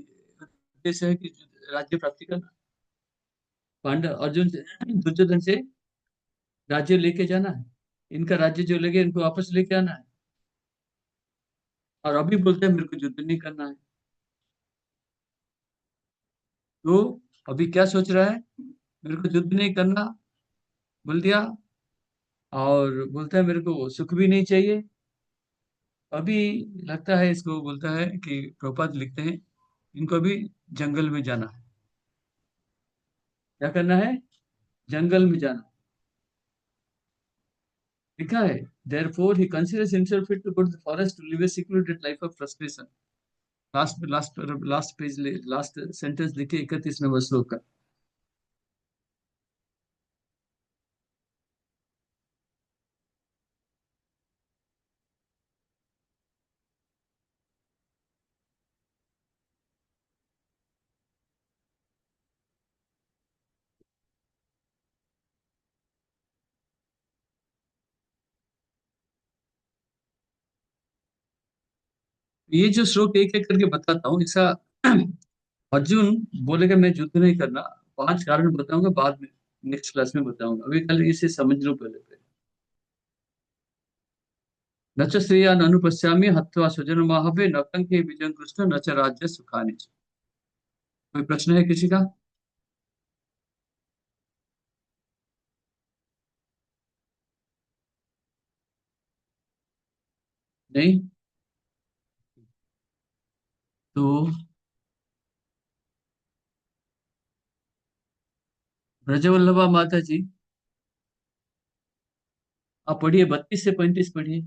उद्देश्य है कि राज्य प्राप्ति करना। पांडव अर्जुन से, दुर्योधन से राज्य लेके जाना है, इनका राज्य जो लेके इनको वापस लेके आना है। और अभी बोलते हैं मेरे को युद्ध नहीं करना है, तो अभी क्या सोच रहा है, मेरे को युद्ध नहीं करना बोल दिया, और बोलता है मेरे को सुख भी नहीं चाहिए। अभी लगता है इसको, बोलता है कि प्रभुपाद लिखते हैं इनको अभी जंगल में जाना है, क्या करना है, जंगल में जाना, लिखा है therefore he considers himself fit to go to the forest to live a secluded life of frustration। Last page last sentence देखिए 31 नंबर श्लोक का। ये जो श्लोक एक एक करके बताता हूँ इसका अर्जुन बोलेगा मैं युद्ध नहीं करना, 5 कारण बताऊंगा बाद में, नेक्स्ट क्लास में बताऊंगा, अभी कल इसे समझ लो पहले पहले। न च श्रेया अनुपश्यामि हत्वा स्वजन माहवे न कंके विजयं कृष्ण न च राज्य सुखानि च। कोई प्रश्न है किसी का? नहीं तो ब्रजवल्लभा माता जी आप पढ़िए, 32 से 35 पढ़िए।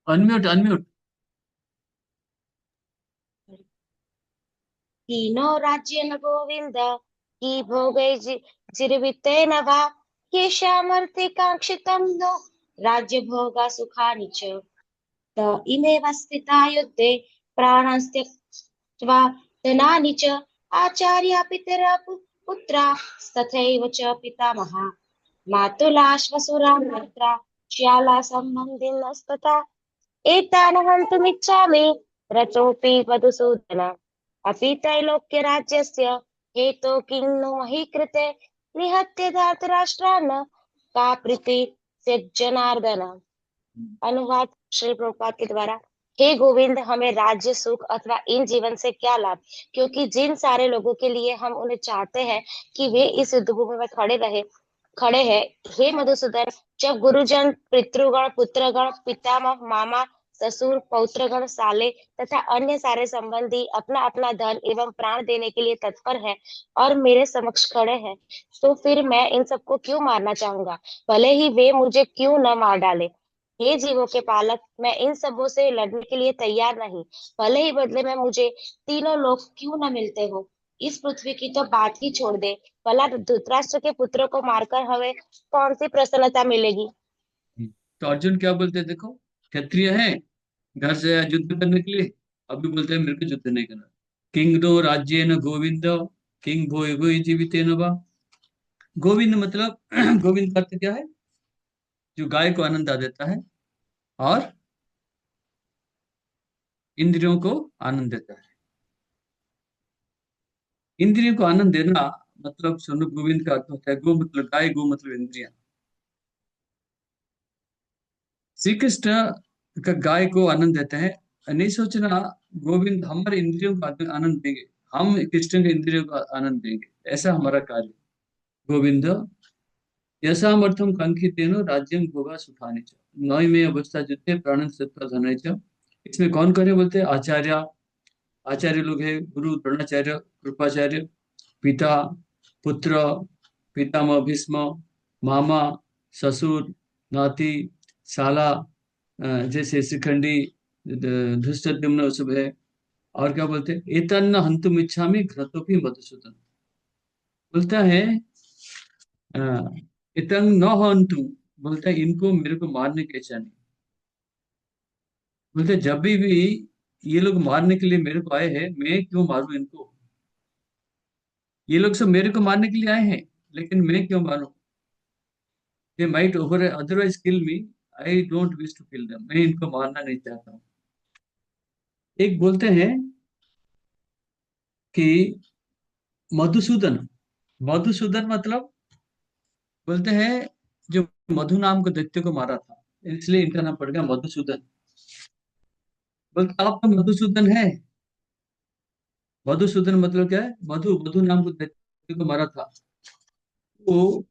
Unmute unmute. हीनो राज्येन गोविन्द की भोगैर्जीवितेन वा येषामर्थे काङ्क्षितं नो राज्यभोगा सुखानि च त इमेव स्थिता युद्धे प्राणस्त्यक्त्वा धनानि च आचार्या पितरः पुत्रा तथैव च पितामहा मातुला श्वशुरा मित्रा श्याला सम्बन्धिनस्तथा एतान् हन्तुमिच्छामि रतोऽपि मधुसूदन अपि त्रैलोक्यराज्यस्य हेतो किं नो मही कृते निहत्य धातराष्ट्रान् का प्रीति जनार्दन। अनुवाद श्री प्रभुपाद के द्वारा। हे गोविंद, हमें राज्य सुख अथवा इन जीवन से क्या लाभ, क्योंकि जिन सारे लोगों के लिए हम उन्हें चाहते हैं कि वे इस युद्ध भूमि में खड़े हैं। हे मधुसूदन, जब गुरुजन, पितृगण, पुत्रगण, पितामह, मामा, ससुर, पौत्रगण, साले तथा अन्य सारे संबंधी अपना अपना धन एवं प्राण देने के लिए तत्पर हैं और मेरे समक्ष खड़े हैं, तो फिर मैं इन सबको क्यों मारना चाहूंगा, भले ही वे मुझे क्यों न मार डाले। हे जीवों के पालक, मैं इन सबों से लड़ने के लिए तैयार नहीं, भले ही बदले में मुझे तीनों लोग क्यों न मिलते हो। इस पृथ्वी की तो बात ही छोड़ दे, भला धृतराष्ट्र के पुत्रों को मारकर हमें कौन सी प्रसन्नता मिलेगी। तो अर्जुन क्या बोलते हैं देखो, क्षत्रिय है, घर से आया युद्ध करने के लिए, अभी बोलते हैं मेरे को युद्ध नहीं करना। किंग नो राज्य न गोविंद किंग भोय भोय जीविते न वा। गोविंद मतलब गोविंद का अर्थ क्या है? जो गाय को आनंद आ देता है और इंद्रियों को आनंद देता है। इंद्रियों को आनंद देना मतलब स्वरूप गोविंद का अर्थ होता है। गो मतलब गाय, गो मतलब इंद्रिया। श्री कृष्ण का गाय को आनंद देते हैं। नहीं सोचना गोविंद हमारे इंद्रियों को आनंद देंगे, हम कृष्ण के इंद्रियों को आनंद देंगे, ऐसा हमारा कार्य। गोविंद यशामर्थम कांक्षितेन राज्यं भोगा सुखानि च नौ में अवस्था जुते प्राणं सत्ता धनाय च। इसमें कौन करे बोलते हैं? आचार्य, आचार्य लोग हैं, गुरु द्रोणाचार्य, कृपाचार्य, पिता, पुत्र, पितामह भीष्म, मामा, ससुर, नाती, साला, जैसे शिखंडी, धृष्टद्युम्न सब है। और क्या बोलते हैं? एतन्न हन्तुम इच्छामि घ्नतोपि मधुसूदन। बोलता है इतंग न हन्तु, बोलता है इनको मेरे को मारने की इच्छा नहीं। बोलते जब भी ये लोग मारने के लिए मेरे को आए हैं, मैं क्यों मारूं इनको? ये लोग सब मेरे को मारने के लिए आए हैं, लेकिन मैं क्यों मारूं? They might over otherwise kill me, I don't wish to kill them. मैं इनको मारना नहीं चाहता हूँ। एक बोलते हैं कि मधुसूदन, मधुसूदन मतलब बोलते हैं जो मधु नाम को दैत्य को मारा था, इसलिए इनका नाम पड़ गया मधुसूदन। बोलते आप तो मधुसूदन है। मधुसूदन मतलब क्या है? मधु, मधु नाम को दैत्य को मारा था। तो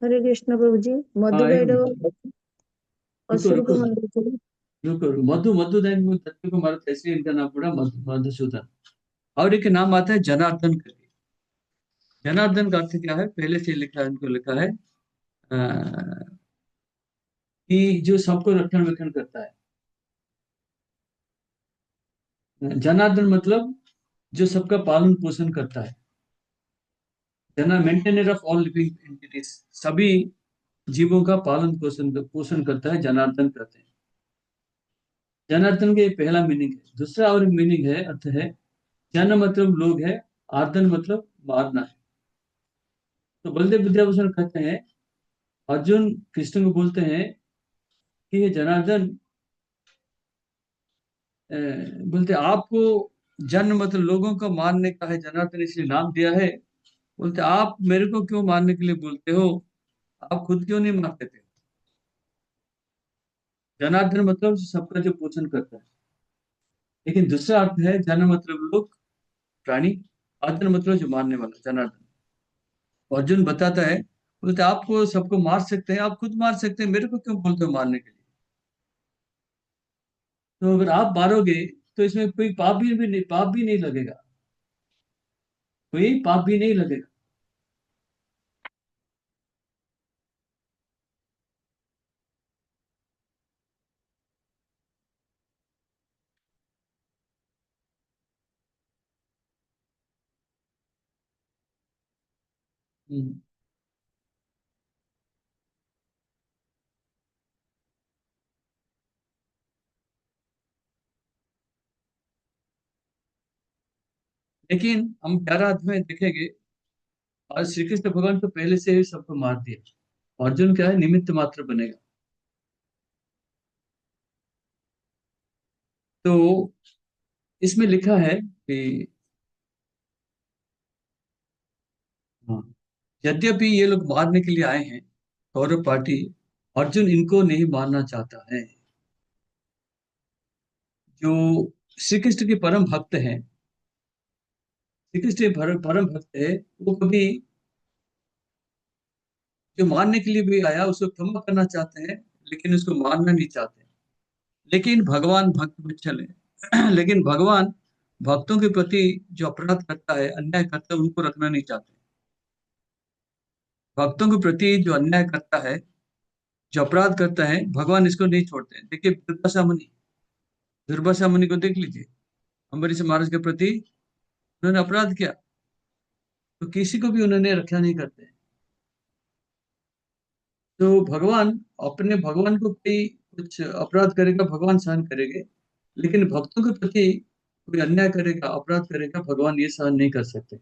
हरे कृष्ण प्रभु जी। मधु हाँ, गाइड रुको अश्रु रुको को मारे। रुको मधु मधुदैन में तत्व को मारा, ऐसे इनका नाम पड़ा मधुसूदन। और एक नाम आता है जनार्दन करके। जनार्दन का अर्थ क्या है, पहले से लिखा है, उनको लिखा है कि जो सबको रक्षण वेक्षण करता है। जनार्दन मतलब जो सबका पालन पोषण करता है। जना maintainer of all living entities, सभी जीवों का पालन पोषण पोषण करता है, जनार्दन कहते हैं। जनार्दन के पहला मीनिंग है। दूसरा और मीनिंग है, अर्थ है, जन मतलब लोग है, आर्दन मतलब मारना है। तो बलदेव विद्याभूषण कहते हैं, अर्जुन कृष्ण को बोलते हैं कि ये जनार्दन, बोलते आपको जन मतलब लोगों को मारने का है, जनार्दन इसलिए नाम दिया है। बोलते आप मेरे को क्यों मारने के लिए बोलते हो, आप खुद क्यों नहीं मारते थे। जनार्दन मतलब सबका जो पोषण करता है। लेकिन दूसरा अर्थ है, जन मतलब लोग, प्राणी, अर्जुन मतलब जो मारने वाला, जनार्दन। अर्जुन बताता है, बोलते आपको सबको मार सकते हैं, आप खुद मार सकते हैं, मेरे को क्यों बोलते हो मारने के लिए। तो अगर आप मारोगे तो इसमें कोई पाप भी नहीं लगेगा, कोई पाप भी नहीं लगेगा। हम्म। लेकिन हम 11 अध्याय में देखेंगे, और श्री कृष्ण भगवान तो पहले से ही सबको मार दिया, अर्जुन क्या है, निमित्त मात्र बनेगा। तो इसमें लिखा है कि हाँ, यद्यपि ये लोग मारने के लिए आए हैं, कौरव पार्टी, अर्जुन इनको नहीं मारना चाहता है। जो श्री कृष्ण के परम भक्त हैं, श्री कृष्ण के परम भक्त है, वो कभी जो मारने के लिए भी आया उसको क्षमा करना चाहते हैं, लेकिन उसको मारना नहीं चाहते। लेकिन भगवान भक्त वत्सल है। लेकिन भगवान भक्तों के प्रति जो अपराध करता है, अन्याय करता है, उनको रखना नहीं चाहते। भक्तों के प्रति जो अन्याय करता है, जो अपराध करता है, भगवान इसको नहीं छोड़ते। देखिए दुर्वासा मुनि, दुर्वासा मुनि को देख लीजिए, अम्बरीश महाराज के प्रति उन्होंने अपराध किया, तो किसी को भी उन्होंने रक्षा नहीं करते। तो भगवान, अपने भगवान को कोई कुछ अपराध करेगा, भगवान सहन करेंगे, लेकिन भक्तों के प्रति कोई अन्याय करेगा, अपराध करेगा, भगवान ये सहन नहीं कर सकते।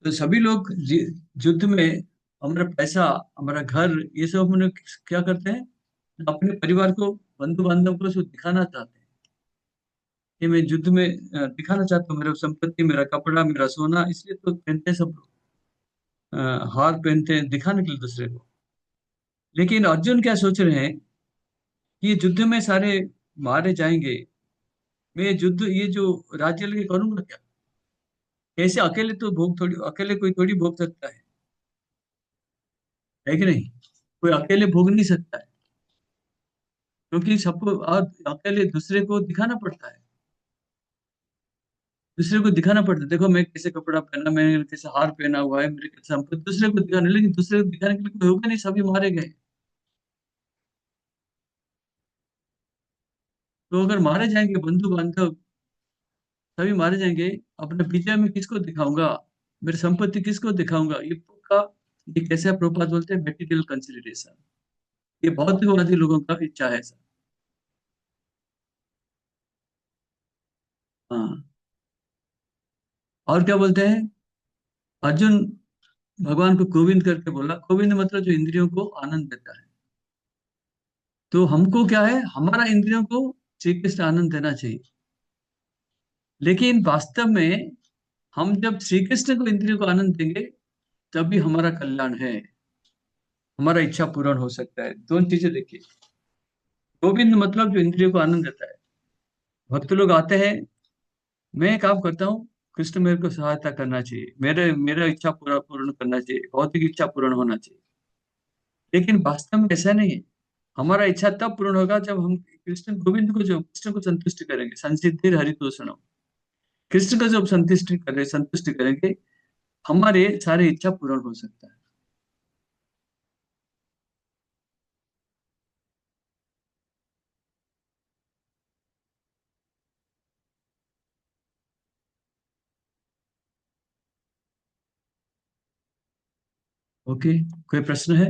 तो सभी लोग युद्ध में हमारा पैसा, हमारा घर, ये सब हम लोग क्या करते हैं, अपने परिवार को, बंधु बांधव को सब दिखाना चाहते हैं कि मैं युद्ध में दिखाना चाहता हूँ, मेरा संपत्ति, मेरा कपड़ा, मेरा सोना, इसलिए तो पहनते हैं सब लोग, हार पहनते हैं दिखाने के लिए दूसरे को। लेकिन अर्जुन क्या सोच रहे हैं कि ये युद्ध में सारे मारे जाएंगे, मैं ये जो राज्य लेके करूंगा क्या। कैसे अकेले तो भोग थोड़ी, अकेले कोई थोड़ी भोग सकता है कि नहीं, कोई अकेले भोग नहीं सकता है, क्योंकि सबको और अकेले दूसरे को दिखाना पड़ता है, दूसरे को दिखाना पड़ता है, देखो मैं कैसे कपड़ा पहना, मैंने कैसे हार पहना हुआ है, मेरे कैसे संपत्ति, दूसरे को दिखाने, लेकिन दूसरे को दिखाने के लिए कोई होगा नहीं, सभी मारे गए। तो अगर मारे जाएंगे बंधु बांधव, सभी मारे जाएंगे, अपने विजय में किसको दिखाऊंगा, मेरी संपत्ति किसको दिखाऊंगा, ये का, ये कैसे प्रभुपाद बोलते हैं, मटेरियल कंसिडरेशन, ये भौतिकवादी लोगों का इच्छा है सर। हाँ, और क्या बोलते हैं, अर्जुन भगवान को गोविंद करके बोला, गोविंद मतलब जो इंद्रियों को आनंद देता है। तो हमको क्या है, हमारा इंद्रियों को श्री कृष्ण आनंद देना चाहिए, लेकिन वास्तव में हम जब श्री कृष्ण को इंद्रियों को आनंद देंगे, तभी हमारा कल्याण है, हमारा इच्छा पूर्ण हो सकता है। दोनों चीजें देखिए, गोविंद मतलब जो इंद्रियों को आनंद देता है। भक्त लोग आते हैं, मैं एक काम करता हूँ, कृष्ण मेरे को सहायता करना चाहिए, मेरे मेरा इच्छा पूरा पूर्ण करना चाहिए, भौतिक इच्छा पूर्ण होना चाहिए। लेकिन वास्तव में ऐसा नहीं है। हमारा इच्छा तब पूर्ण होगा जब हम कृष्ण को संतुष्ट करेंगे। संसिद्धिर हरितोषणम, कृष्ण को जब संतुष्ट करेंगे, हमारे सारे इच्छा पूर्ण हो सकता है। ओके, कोई प्रश्न है?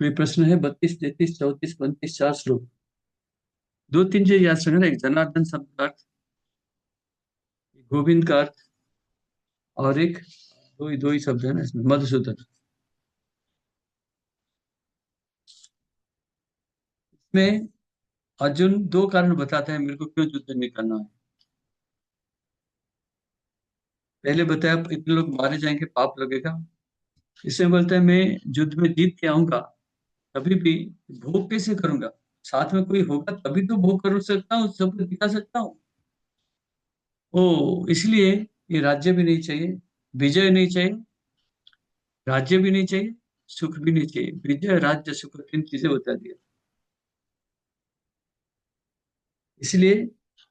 कोई प्रश्न है? 32, 33, 34, 35, 4 श्लोक। दो तीन चीज याद रखना, एक जनार्दन शब्द का अर्थ, गोविंद का अर्थ, और एक दो ही शब्द है ना इसमें, मधुसूदन। इसमें अर्जुन दो कारण बताते हैं मेरे को क्यों युद्ध नहीं करना है। पहले बताया इतने लोग मारे जाएंगे, पाप लगेगा। इसमें बोलता है मैं युद्ध में जीत के आऊंगा, कभी भी भोग कैसे करूंगा? साथ में कोई होगा तभी तो भोग कर सकता हूँ, सबको दिखा सकता हूँ। ओ इसलिए ये राज्य भी नहीं चाहिए, विजय नहीं चाहिए, राज्य भी नहीं चाहिए, सुख भी नहीं चाहिए। विजय राज्य सुख तीन चीजें बता दिया। इसलिए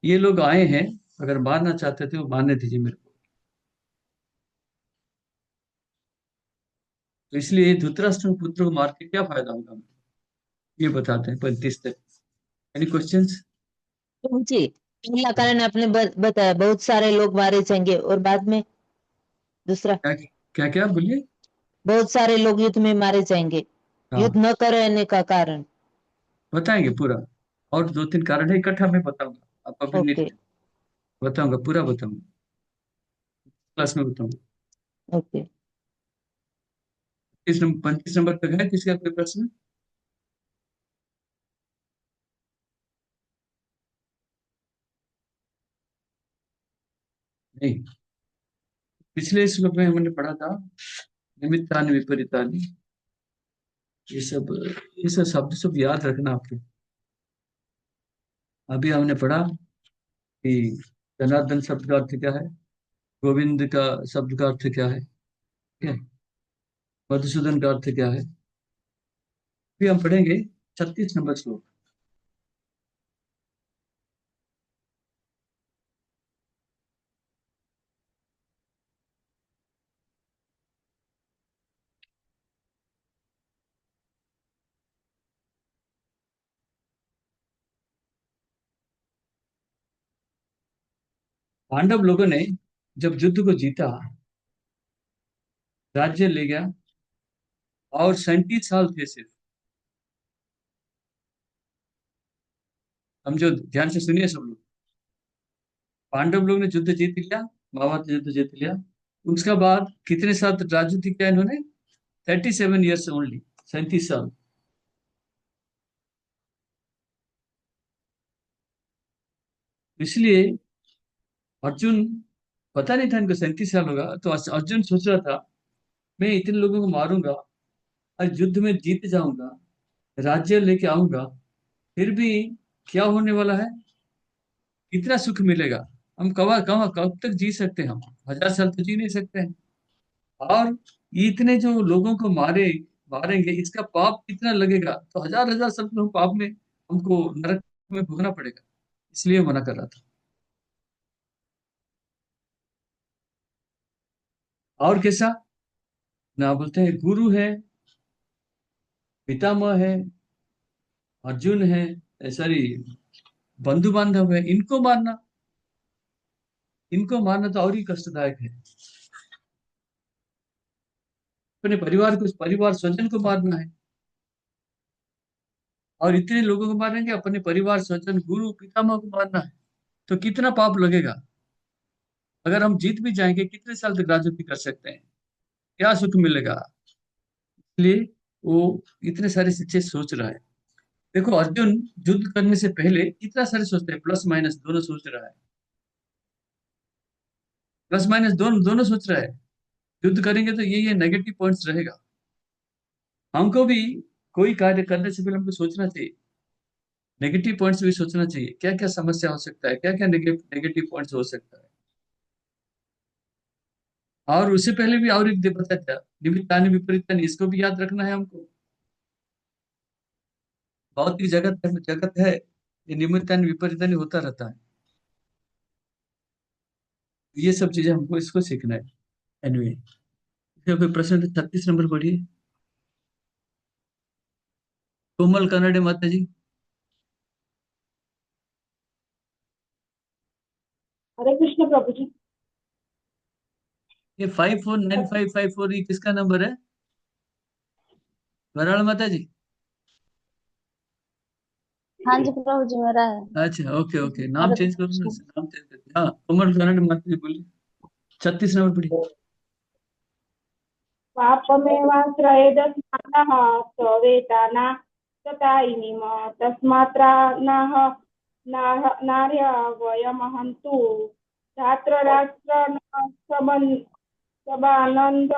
ये लोग आए हैं, अगर मारना चाहते थे वो मारने दीजिए मेरे को। तो इसलिए धृतराष्ट्र पुत्र को मार के क्या फायदा होगा, ये बताते हैं 35 तक। Any questions? जी, पहला कारण आपने बताया, बहुत सारे लोग मारे जाएंगे, और बाद में दूसरा, क्या क्या क्या बोलिए? बहुत सारे लोग युद्ध में मारे जाएंगे, युद्ध हाँ न करने का कारण। बताएंगे पूरा, और दो तीन कारण है, इकट्ठा मैं बताऊंगा, आप अभी नहीं, ओके बताऊंगा, पूरा बताऊंगा, क्लास में बताऊंगा। ओके। 35 नंबर तक है, किसी का कोई प्रश्न? नहीं। पिछले श्लोक में हमने पढ़ा था निमित्तानि विपरीतानि, ये सब शब्द सब याद रखना आपके। अभी हमने पढ़ा कि जनार्दन शब्द का अर्थ क्या है, गोविंद का शब्द का अर्थ क्या है, ठीक है, मधुसूदन का अर्थ क्या है। अभी हम पढ़ेंगे 36 नंबर श्लोक। पांडव लोगों ने जब युद्ध को जीता, राज्य ले गया, और 37 साल थे सिर्फ। हम जो ध्यान से सुनिए सब लोग, पांडव लोग ने युद्ध जीत लिया, महाभारत युद्ध जीत लिया। उसके बाद कितने साल तक राजनीति किया इन्होंने? 37 ईयर्स ओनली, 37 साल। इसलिए अर्जुन, पता नहीं था इनको 37 साल होगा, तो अर्जुन सोच रहा था मैं इतने लोगों को मारूंगा और युद्ध में जीत जाऊंगा, राज्य लेके आऊंगा, फिर भी क्या होने वाला है, कितना सुख मिलेगा, हम कब तक जी सकते हैं? हम 1000 साल तो जी नहीं सकते हैं। और इतने जो लोगों को मारेंगे, इसका पाप कितना लगेगा, तो हजार हजार साल तो हम पाप में, हमको नरक में भोगना पड़ेगा। इसलिए मना कर रहा था। और कैसा ना बोलते हैं, गुरु है, पितामह है, अर्जुन है, सॉरी, बंधु बांधव है, इनको मारना तो और ही कष्टदायक है। अपने परिवार स्वजन को मारना है, और इतने लोगों को मारेंगे, अपने परिवार स्वजन गुरु पितामह को मारना है, तो कितना पाप लगेगा। अगर हम जीत भी जाएंगे, कितने साल तक राजनीति कर सकते हैं, क्या सुख मिलेगा? इसलिए वो इतने सारे शिक्षे सोच रहा है। देखो अर्जुन युद्ध करने से पहले इतना सारे सोचते हैं, प्लस माइनस दोनों सोच रहा है। प्लस माइनस दोनों दोनों सोच रहा है। युद्ध करेंगे तो ये नेगेटिव पॉइंट्स रहेगा। हमको भी कोई कार्य करने से पहले हमको सोचना चाहिए, नेगेटिव पॉइंट्स भी सोचना चाहिए, क्या क्या समस्या हो सकता है, क्या क्या नेगेटिव पॉइंट्स हो सकता है। और उससे पहले भी और एक बताया था, निमित्तानि विपरीतानि, इसको भी याद रखना है हमको। भौतिक जगत जगत है, ये निमित्तानि विपरीतानि होता रहता है। ये सब चीजें हमको इसको सीखना है। एनीवे, कोई प्रश्न? 36 नंबर पढ़िए। कोमल कन्नड़े माता जी। हरे कृष्ण प्रभु जी। ये 549554 ये किसका नंबर है? वराल माता जी। हाँ जी प्रभु जी, मेरा है। अच्छा, ओके ओके, नाम हरे चेंज करो ना, कृष्ण। नाम चेंज कर। हाँ, कोमल कन्नड़े माता जी बोलिए। 36 नंबर पढ़िए। पापमेवाश्रयेदस्मानः सवेताना तथाइनिम तस्मात्रानाः नार्यवयमहन्तु धात्रराष्ट्र सबानन्द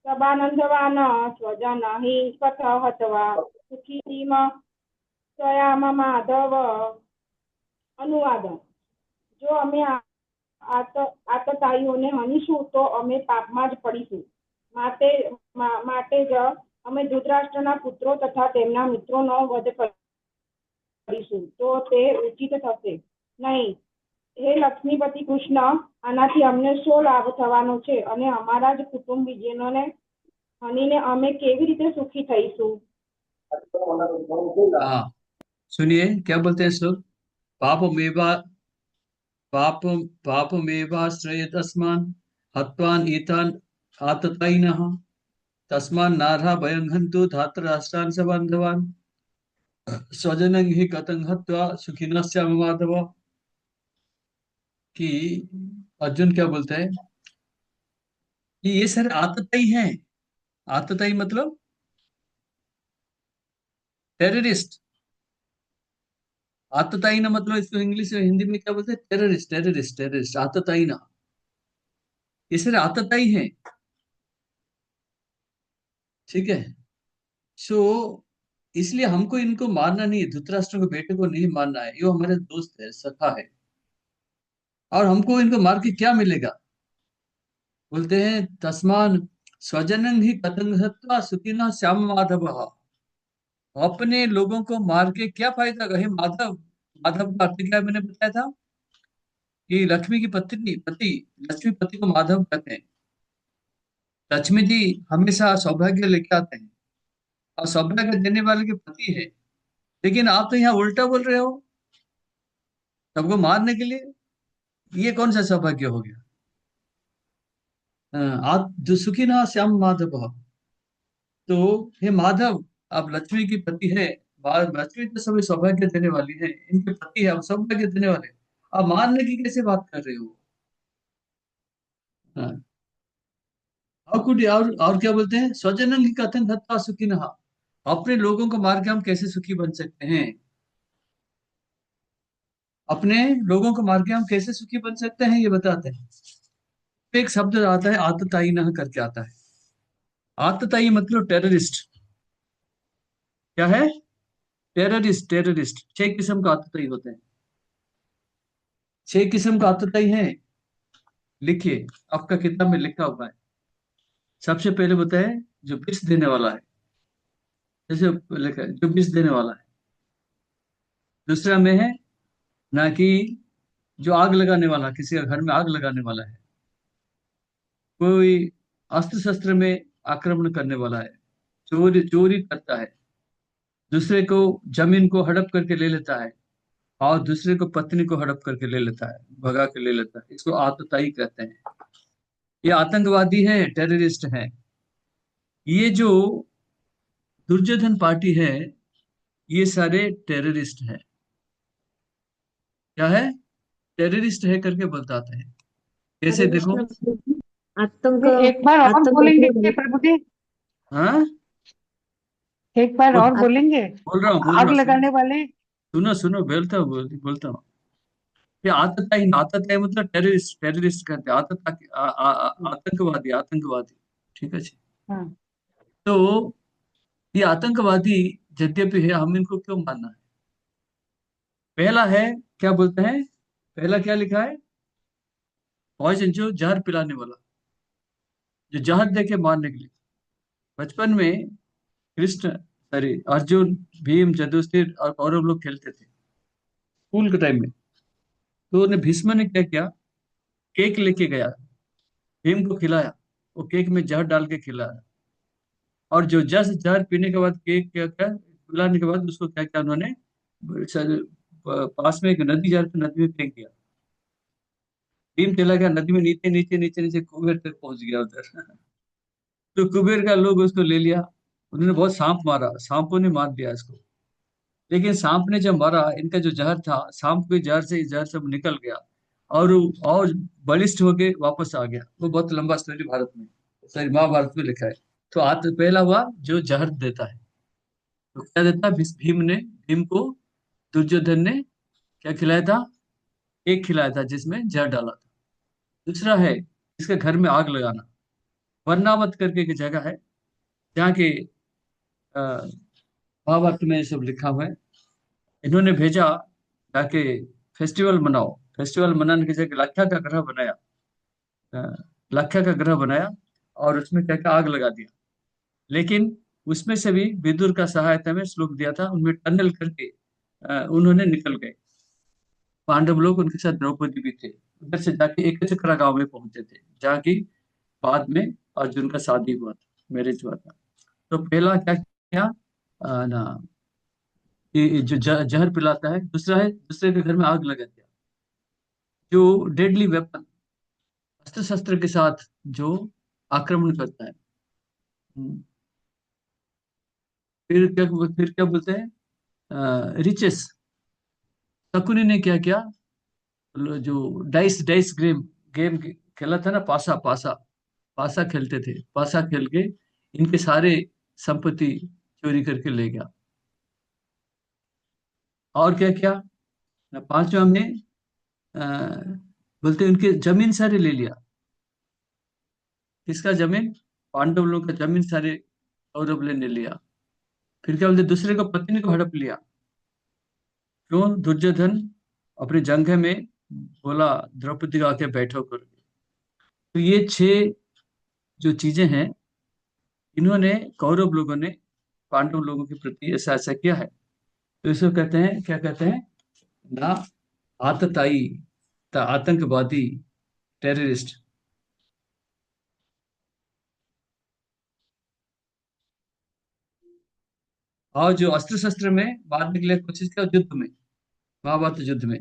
सबानन्दवान स्वजन हि कथ हत्वा सुखीनिम स्वयाम माधव अनुवाद। જો અમે આતતાઈઓને હણીશું તો અમે પાપમાં જ પડીશું. માટે જ અમે ધૃતરાષ્ટ્રના પુત્રો તથા તેમના મિત્રોનો વધ કરીશું તો તે ઉચિત થશે નહીં. હે લક્ષ્મીપતિ કૃષ્ણ, આનાથી અમને શો લાભ થવાનો છે અને અમારા જ કુટુંબીજનોને હણીને અમે કેવી રીતે સુખી થઈશું? हाँ, सुनिए क्या बोलते हैं श्लोक। पापमेवा पापमेवाश्रयेदस्मान् हत्वान् एतान् आततायिनः तस्मान् नार्हा भयं हन्तु धातराष्ट्रान् स बान्धवान् स्वजनं हि कथं हत्वा सुखिनः स्याम माधव। कि अर्जुन क्या बोलता है कि ये सारे आतताई हैं। आतताई मतलब टेररिस्ट। आतताई ना मतलब इसको इंग्लिश में हिंदी में क्या बोलते हैं? टेररिस्ट टेररिस्ट टेररिस्ट, आतताई ना। ये सारे आतताई हैं, ठीक है। सो इसलिए हमको इनको मारना नहीं है, धृतराष्ट्र के बेटे को नहीं मारना है, ये हमारे दोस्त है, सखा है। और हमको इनको मार के क्या मिलेगा? बोलते हैं तस्मान स्वजनंग ही कथं हत्वा सुखिनः श्याम माधव। अपने लोगों को मार के क्या फायदा? हे माधव, माधव का अर्थ क्या है मैंने बताया था कि लक्ष्मी की पति, लक्ष्मी पति को माधव कहते हैं। लक्ष्मी जी हमेशा सौभाग्य लेके आते हैं और सौभाग्य देने वाले के पति है। लेकिन आप तो यहाँ उल्टा बोल रहे हो, सबको मारने के लिए। ये कौन सा सौभाग्य हो गया? आप जो सुखी ना श्याम माधव, तो हे माधव, आप लक्ष्मी की पति है। लक्ष्मी तो सभी सौभाग्य देने वाली है, इनके पति है, आप सौभाग्य देने वाले। आप मारने की कैसे बात कर रहे हो? हाँ। और क्या बोलते हैं? स्वजनन की कथन हत्वा सुखी नहा। अपने लोगों को मार के हम कैसे सुखी बन सकते हैं? अपने लोगों को मार के हम कैसे सुखी बन सकते हैं, ये बताते हैं। एक शब्द आता है आतताई नह करके आता है। आतताई मतलब टेररिस्ट। क्या है? Terrorist terrorist. 6 किस्म का आतताई होते हैं। 6 किस्म का आतताई है। लिखिए, आपका किताब में लिखा हुआ है। सबसे पहले बताए जो विष देने वाला है, जैसे लिखा है जो विष देने वाला है। दूसरा में है ना कि जो आग लगाने वाला, किसी का घर में आग लगाने वाला है। कोई अस्त्र शस्त्र में आक्रमण करने वाला है, चोरी चोरी करता है, दूसरे को जमीन को हड़प करके ले लेता है, और दूसरे को पत्नी को हड़प करके ले लेता है, भगा के ले लेता है। इसको आतताई कहते हैं। ये आतंकवादी है, टेररिस्ट है। ये जो दुर्योधन पार्टी है, ये सारे टेररिस्ट हैं। क्या है? टेररिस्ट है करके बताते हैं। कैसे हरे देखो? कृष्ण प्रभु जी, आतंक एक बार और बोलेंगे आतंक प्रभु जी? हाँ, एक बार और बोलेंगे? बोल रहा आग हूँ, लगाने वाले। सुनो सुनो, बोलता हूँ। ये आतताई, आतताई मतलब टेररिस्ट, टेररिस्ट कहते हैं आतंकवादी, आतंकवादी। ठीक है जी। हाँ तो ये आतंकवादी यद्यपि है, हम इनको क्यों मानना है? पहला है, क्या बोलते हैं, पहला क्या लिखा है? पॉइजन, जो जहर पिलाने वाला, जो जहर दे के मारने के लिए। बचपन में कृष्ण, सॉरी, अर्जुन, भीम, युधिष्ठिर और कौरव लोग खेलते थे स्कूल के टाइम में। तो उन्हें भीष्म ने क्या किया, केक लेके गया, भीम को खिलाया, वो केक में जहर डाल के खिलाया। और जो जस जहर पीने के बाद, केक क्या क्या पिलाने के बाद, उसको क्या किया उन्होंने, पास में एक नदी जा रही थी, नदी में फेंक दिया। भीम चला गया नदी में, नीचे नीचे नीचे नीचे कुबेर तक पहुंच गया उधर। तो कुबेर का लोग उसको ले लिया। उन्होंने बहुत सांप मारा, सांपों ने मार दिया इसको। लेकिन सांप ने जब मारा, इनका जो जहर था, सांप के जहर से जहर सब निकल गया, और और बलिष्ठ होके वापस आ गया। वो बहुत लंबा स्टोरी भारत में, सॉरी, महाभारत में लिखा है। तो पहला हुआ जो जहर देता है। तो क्या देता, भीम ने, भीम को दुर्योधन ने क्या खिलाया था? एक खिलाया था जिसमें जहर डाला था। दूसरा है इसके घर में आग लगाना। वर्णावत करके एक जगह है जहाँ के अ, महाभारत में ये सब लिखा हुआ है। इन्होंने भेजा जाके फेस्टिवल मनाओ। फेस्टिवल मनाने की जगह लाख्या का ग्रह बनाया, अ, लाख्या का ग्रह बनाया, और उसमें क्या क्या आग लगा दिया। लेकिन उसमें से भी विदुर का सहायता में श्लोक दिया था, उनमें टनल करके उन्होंने निकल गए। पांडव लोग, उनके साथ द्रौपदी भी थे। उधर से जाके एक चक्रा गांव में पहुंचे थे, जहाँ की बाद में अर्जुन का शादी हुआ था, मैरिज हुआ था। तो पहला क्या किया, ना, ये जो जहर पिलाता है। दूसरा है दूसरे के घर में आग लगा दिया, जो डेडली वेपन, अस्त्र शस्त्र के साथ जो आक्रमण करता है। हम्म, फिर क्या बोलते हैं, रिचेस। शकुनी ने क्या किया, जो डाइस डाइस गेम गेम खेला था ना, पासा पासा, पासा खेलते थे, पासा खेल के इनके सारे संपत्ति चोरी करके ले गया। और क्या किया ना, पांचवा में अ, बोलते उनके जमीन सारे ले लिया। किसका जमीन? पांडव लोगों का जमीन सारे कौरव ने लिया। फिर क्या बोलते, दूसरे को पत्नी को हड़प लिया। क्यों? दुर्योधन अपने जंघे में बोला, द्रौपदी को आके बैठो कर। तो ये छह जो चीजें हैं, इन्होंने, कौरव लोगों ने पांडव लोगों के प्रति ऐसा ऐसा किया है। तो इसको कहते हैं, क्या कहते हैं ना, आतताई, आतंकवादी, टेररिस्ट। और जो अस्त्र शस्त्र में मारने के लिए कोशिश किया युद्ध में, महाभारत युद्ध में,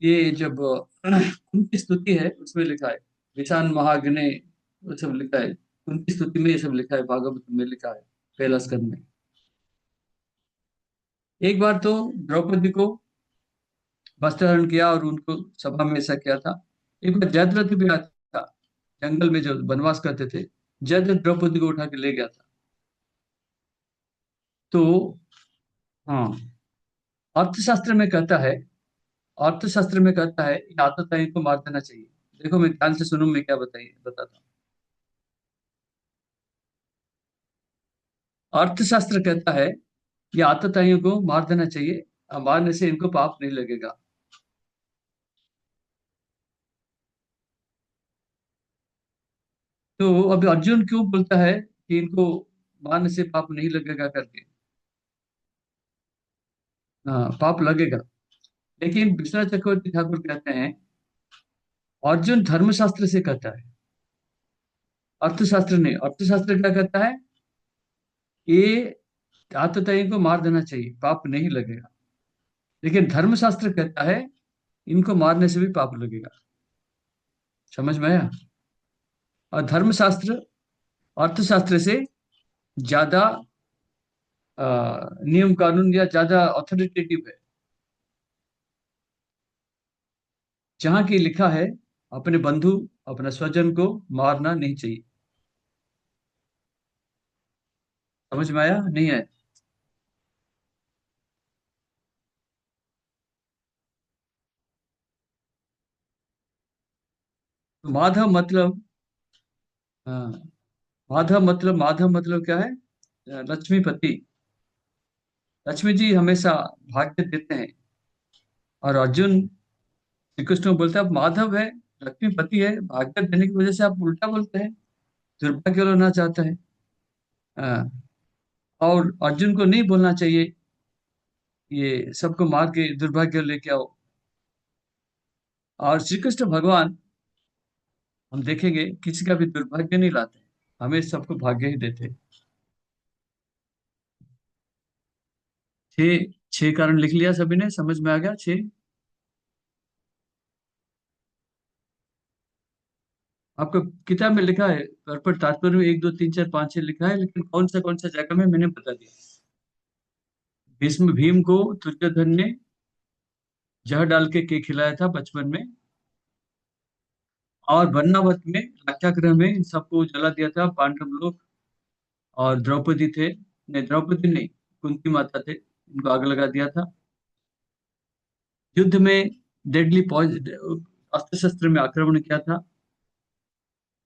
ये जब उनकी स्तुति है उसमें लिखा है, विषान महाग्ने, वो सब लिखा है। उनकी स्तुति में ये सब लिखा है, भागवत में लिखा है, पहला स्कंद में। एक बार तो द्रौपदी को वस्त्रहरण किया और उनको सभा में ऐसा किया था। एक बार जयद्रथ भी आया था, जंगल में जो वनवास करते थे, जयद्रथ द्रौपदी को उठा के ले गया था। तो हाँ, अर्थशास्त्र में कहता है, अर्थशास्त्र में कहता है कि आतताई को मार देना चाहिए। देखो, मैं ध्यान से सुनो, मैं क्या बताइए बताता हूँ। अर्थशास्त्र कहता है कि आतताइयों को मार देना चाहिए, मारने से इनको पाप नहीं लगेगा। तो अभी अर्जुन क्यों बोलता है कि इनको मारने से पाप नहीं लगेगा करके? हाँ, पाप लगेगा। लेकिन विश्वनाथ चक्रवर्ती ठाकुर कहते हैं, अर्जुन धर्मशास्त्र से कहता है, अर्थशास्त्र ने। अर्थशास्त्र क्या कहता है? ये आतताई को मार देना चाहिए, पाप नहीं लगेगा। लेकिन धर्मशास्त्र कहता है इनको मारने से भी पाप लगेगा। समझ में आया? और धर्मशास्त्र अर्थशास्त्र से ज्यादा नियम कानून या ज्यादा ऑथोरिटेटिव है। जहां की लिखा है अपने बंधु, अपने स्वजन को मारना नहीं चाहिए। समझ में आया नहीं है? तो माधव मतलब, हाँ, माधव मतलब क्या है? लक्ष्मीपति। लक्ष्मी जी हमेशा भाग्य देते हैं। और अर्जुन श्री कृष्ण को बोलता है, आप माधव है, लक्ष्मीपति है, भाग्य देने की वजह से आप उल्टा बोलते हैं, दुर्भाग्य होना चाहता है। हाँ, और अर्जुन को नहीं बोलना चाहिए ये सबको मार के दुर्भाग्य लेके आओ। और श्री कृष्ण भगवान हम देखेंगे किसी का भी दुर्भाग्य नहीं लाते, हमें सबको भाग्य ही देते। छह छह कारण लिख लिया सभी ने, समझ में आ गया? छह आपको किताब में लिखा है, पर तात्पर्य में 1 2 3 4 5 6 लिखा है, लेकिन कौन सा जगह में मैंने बता दिया। भीष्म भीम को दुर्योधन ने जहर डाल के खिलाया था बचपन में। और वरनावत में, लाक्षागृह में इन सबको जला दिया था पांडव लोग। और द्रौपदी थे, नहीं द्रौपदी नहीं, कुंती माता थे, इनको आग लगा दिया था। युद्ध में डेडली अस्त्र शस्त्र में आक्रमण किया था।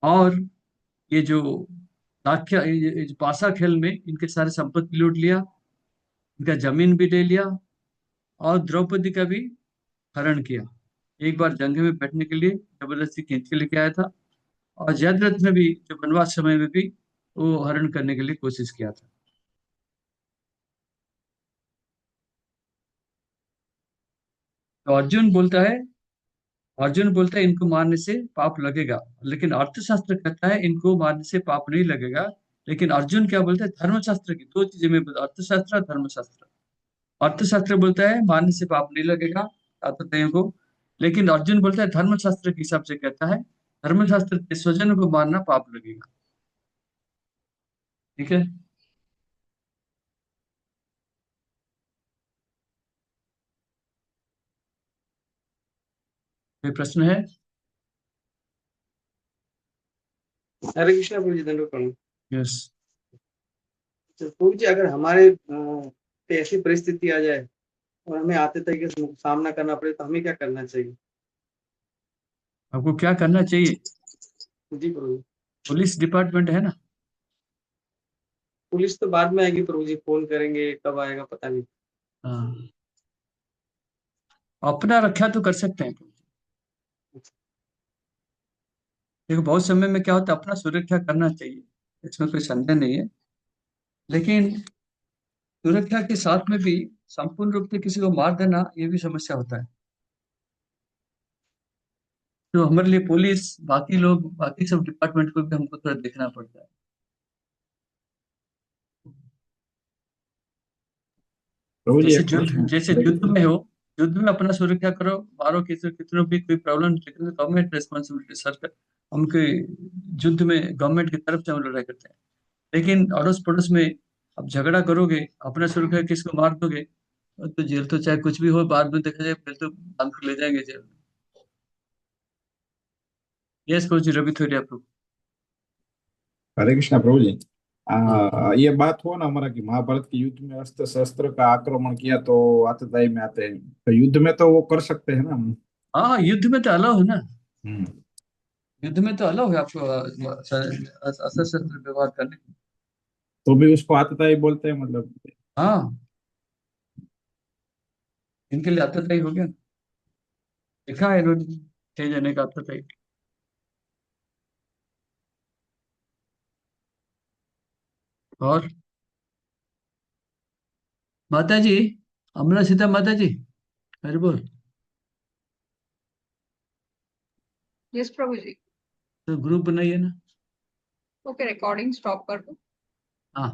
और ये जो ये जो पासा खेल में इनके सारे संपत्ति लूट लिया, इनका जमीन भी ले लिया, और द्रौपदी का भी हरण किया। एक बार जंग में बैठने के लिए जबरदस्ती खींच के लेके आया था। और जयद्रथ ने भी जो वनवास समय में भी वो हरण करने के लिए कोशिश किया था। तो अर्जुन बोलता है इनको मारने से पाप लगेगा, लेकिन अर्थशास्त्र कहता है इनको मारने से पाप नहीं लगेगा। लेकिन अर्जुन क्या बोलता है? धर्मशास्त्र की दो चीजें में अर्थशास्त्र और धर्मशास्त्र। अर्थशास्त्र बोलता है मारने से पाप नहीं लगेगा आतताइयों को, लेकिन अर्जुन बोलता है धर्मशास्त्र के हिसाब से कहता है धर्मशास्त्र के स्वजनों को मारना पाप लगेगा। ठीक है? कोई प्रश्न है? हरे कृष्णा प्रभु जी, दंडवत प्रणाम। यस। तो प्रभु जी, अगर हमारे पे ऐसी परिस्थिति आ जाए और हमें आते तरीके से सामना करना पड़े तो हमें क्या करना चाहिए? आपको क्या करना चाहिए? जी प्रभु जी। पुलिस डिपार्टमेंट है ना। पुलिस तो बाद में आएगी प्रभु जी, फोन करेंगे, कब आएगा पता नहीं। हाँ, अपना रक्षा तो कर सकते हैं। देखो बहुत समय में क्या होता है, अपना सुरक्षा करना चाहिए, इसमें कोई संदेह नहीं है। लेकिन सुरक्षा के साथ में भी संपूर्ण रूप से किसी को मार देना ये भी समस्या होता है। तो हमारे लिए पुलिस, बाकी लोग, बाकी सब डिपार्टमेंट को भी हमको थोड़ा देखना पड़ता है। प्रभु जी जैसे युद्ध में हो, युद्ध में अपना सुरक्षा करो, मारो कितनों भी कोई प्रॉब्लम, लेकिन गवर्नमेंट रेस्पॉन्सिबिलिटी, सरकार उनके युद्ध में गवर्नमेंट की तरफ से हम लड़ाई करते हैं। लेकिन अड़ोस पड़ोस में अब झगड़ा करोगे, अपना सुरक्षा किसको मार दोगे, तो जेल तो चाहे कुछ भी हो बाद में देखा जाए, फिर तो बांध कर ले जाएंगे जेल में। यस कोच रवि थोड़ी आप लोग। हरे कृष्णा प्रभु जी। ये बात हुआ ना हमारा कि महाभारत के युद्ध में अस्त्र शस्त्र का आक्रमण किया तो आतताई में आते हैं, तो युद्ध में तो वो कर सकते हैं ना हम? हाँ, युद्ध में तो अलाउ है ना। हम्म। युद्ध में तो अलाउ है आपको अस्त्र शस्त्र व्यवहार करने को। तो भी उसको आतताई बोलते हैं मतलब? हाँ, इनके लिए आतताई हो गया ना। लिखा है इन्होंने 6 जने का आतताई। और माता जी, अमला सीता माता जी, अरे बोल। यस प्रभु जी। तो ग्रुप बनाइए ना। ओके, रिकॉर्डिंग स्टॉप कर दो। हाँ,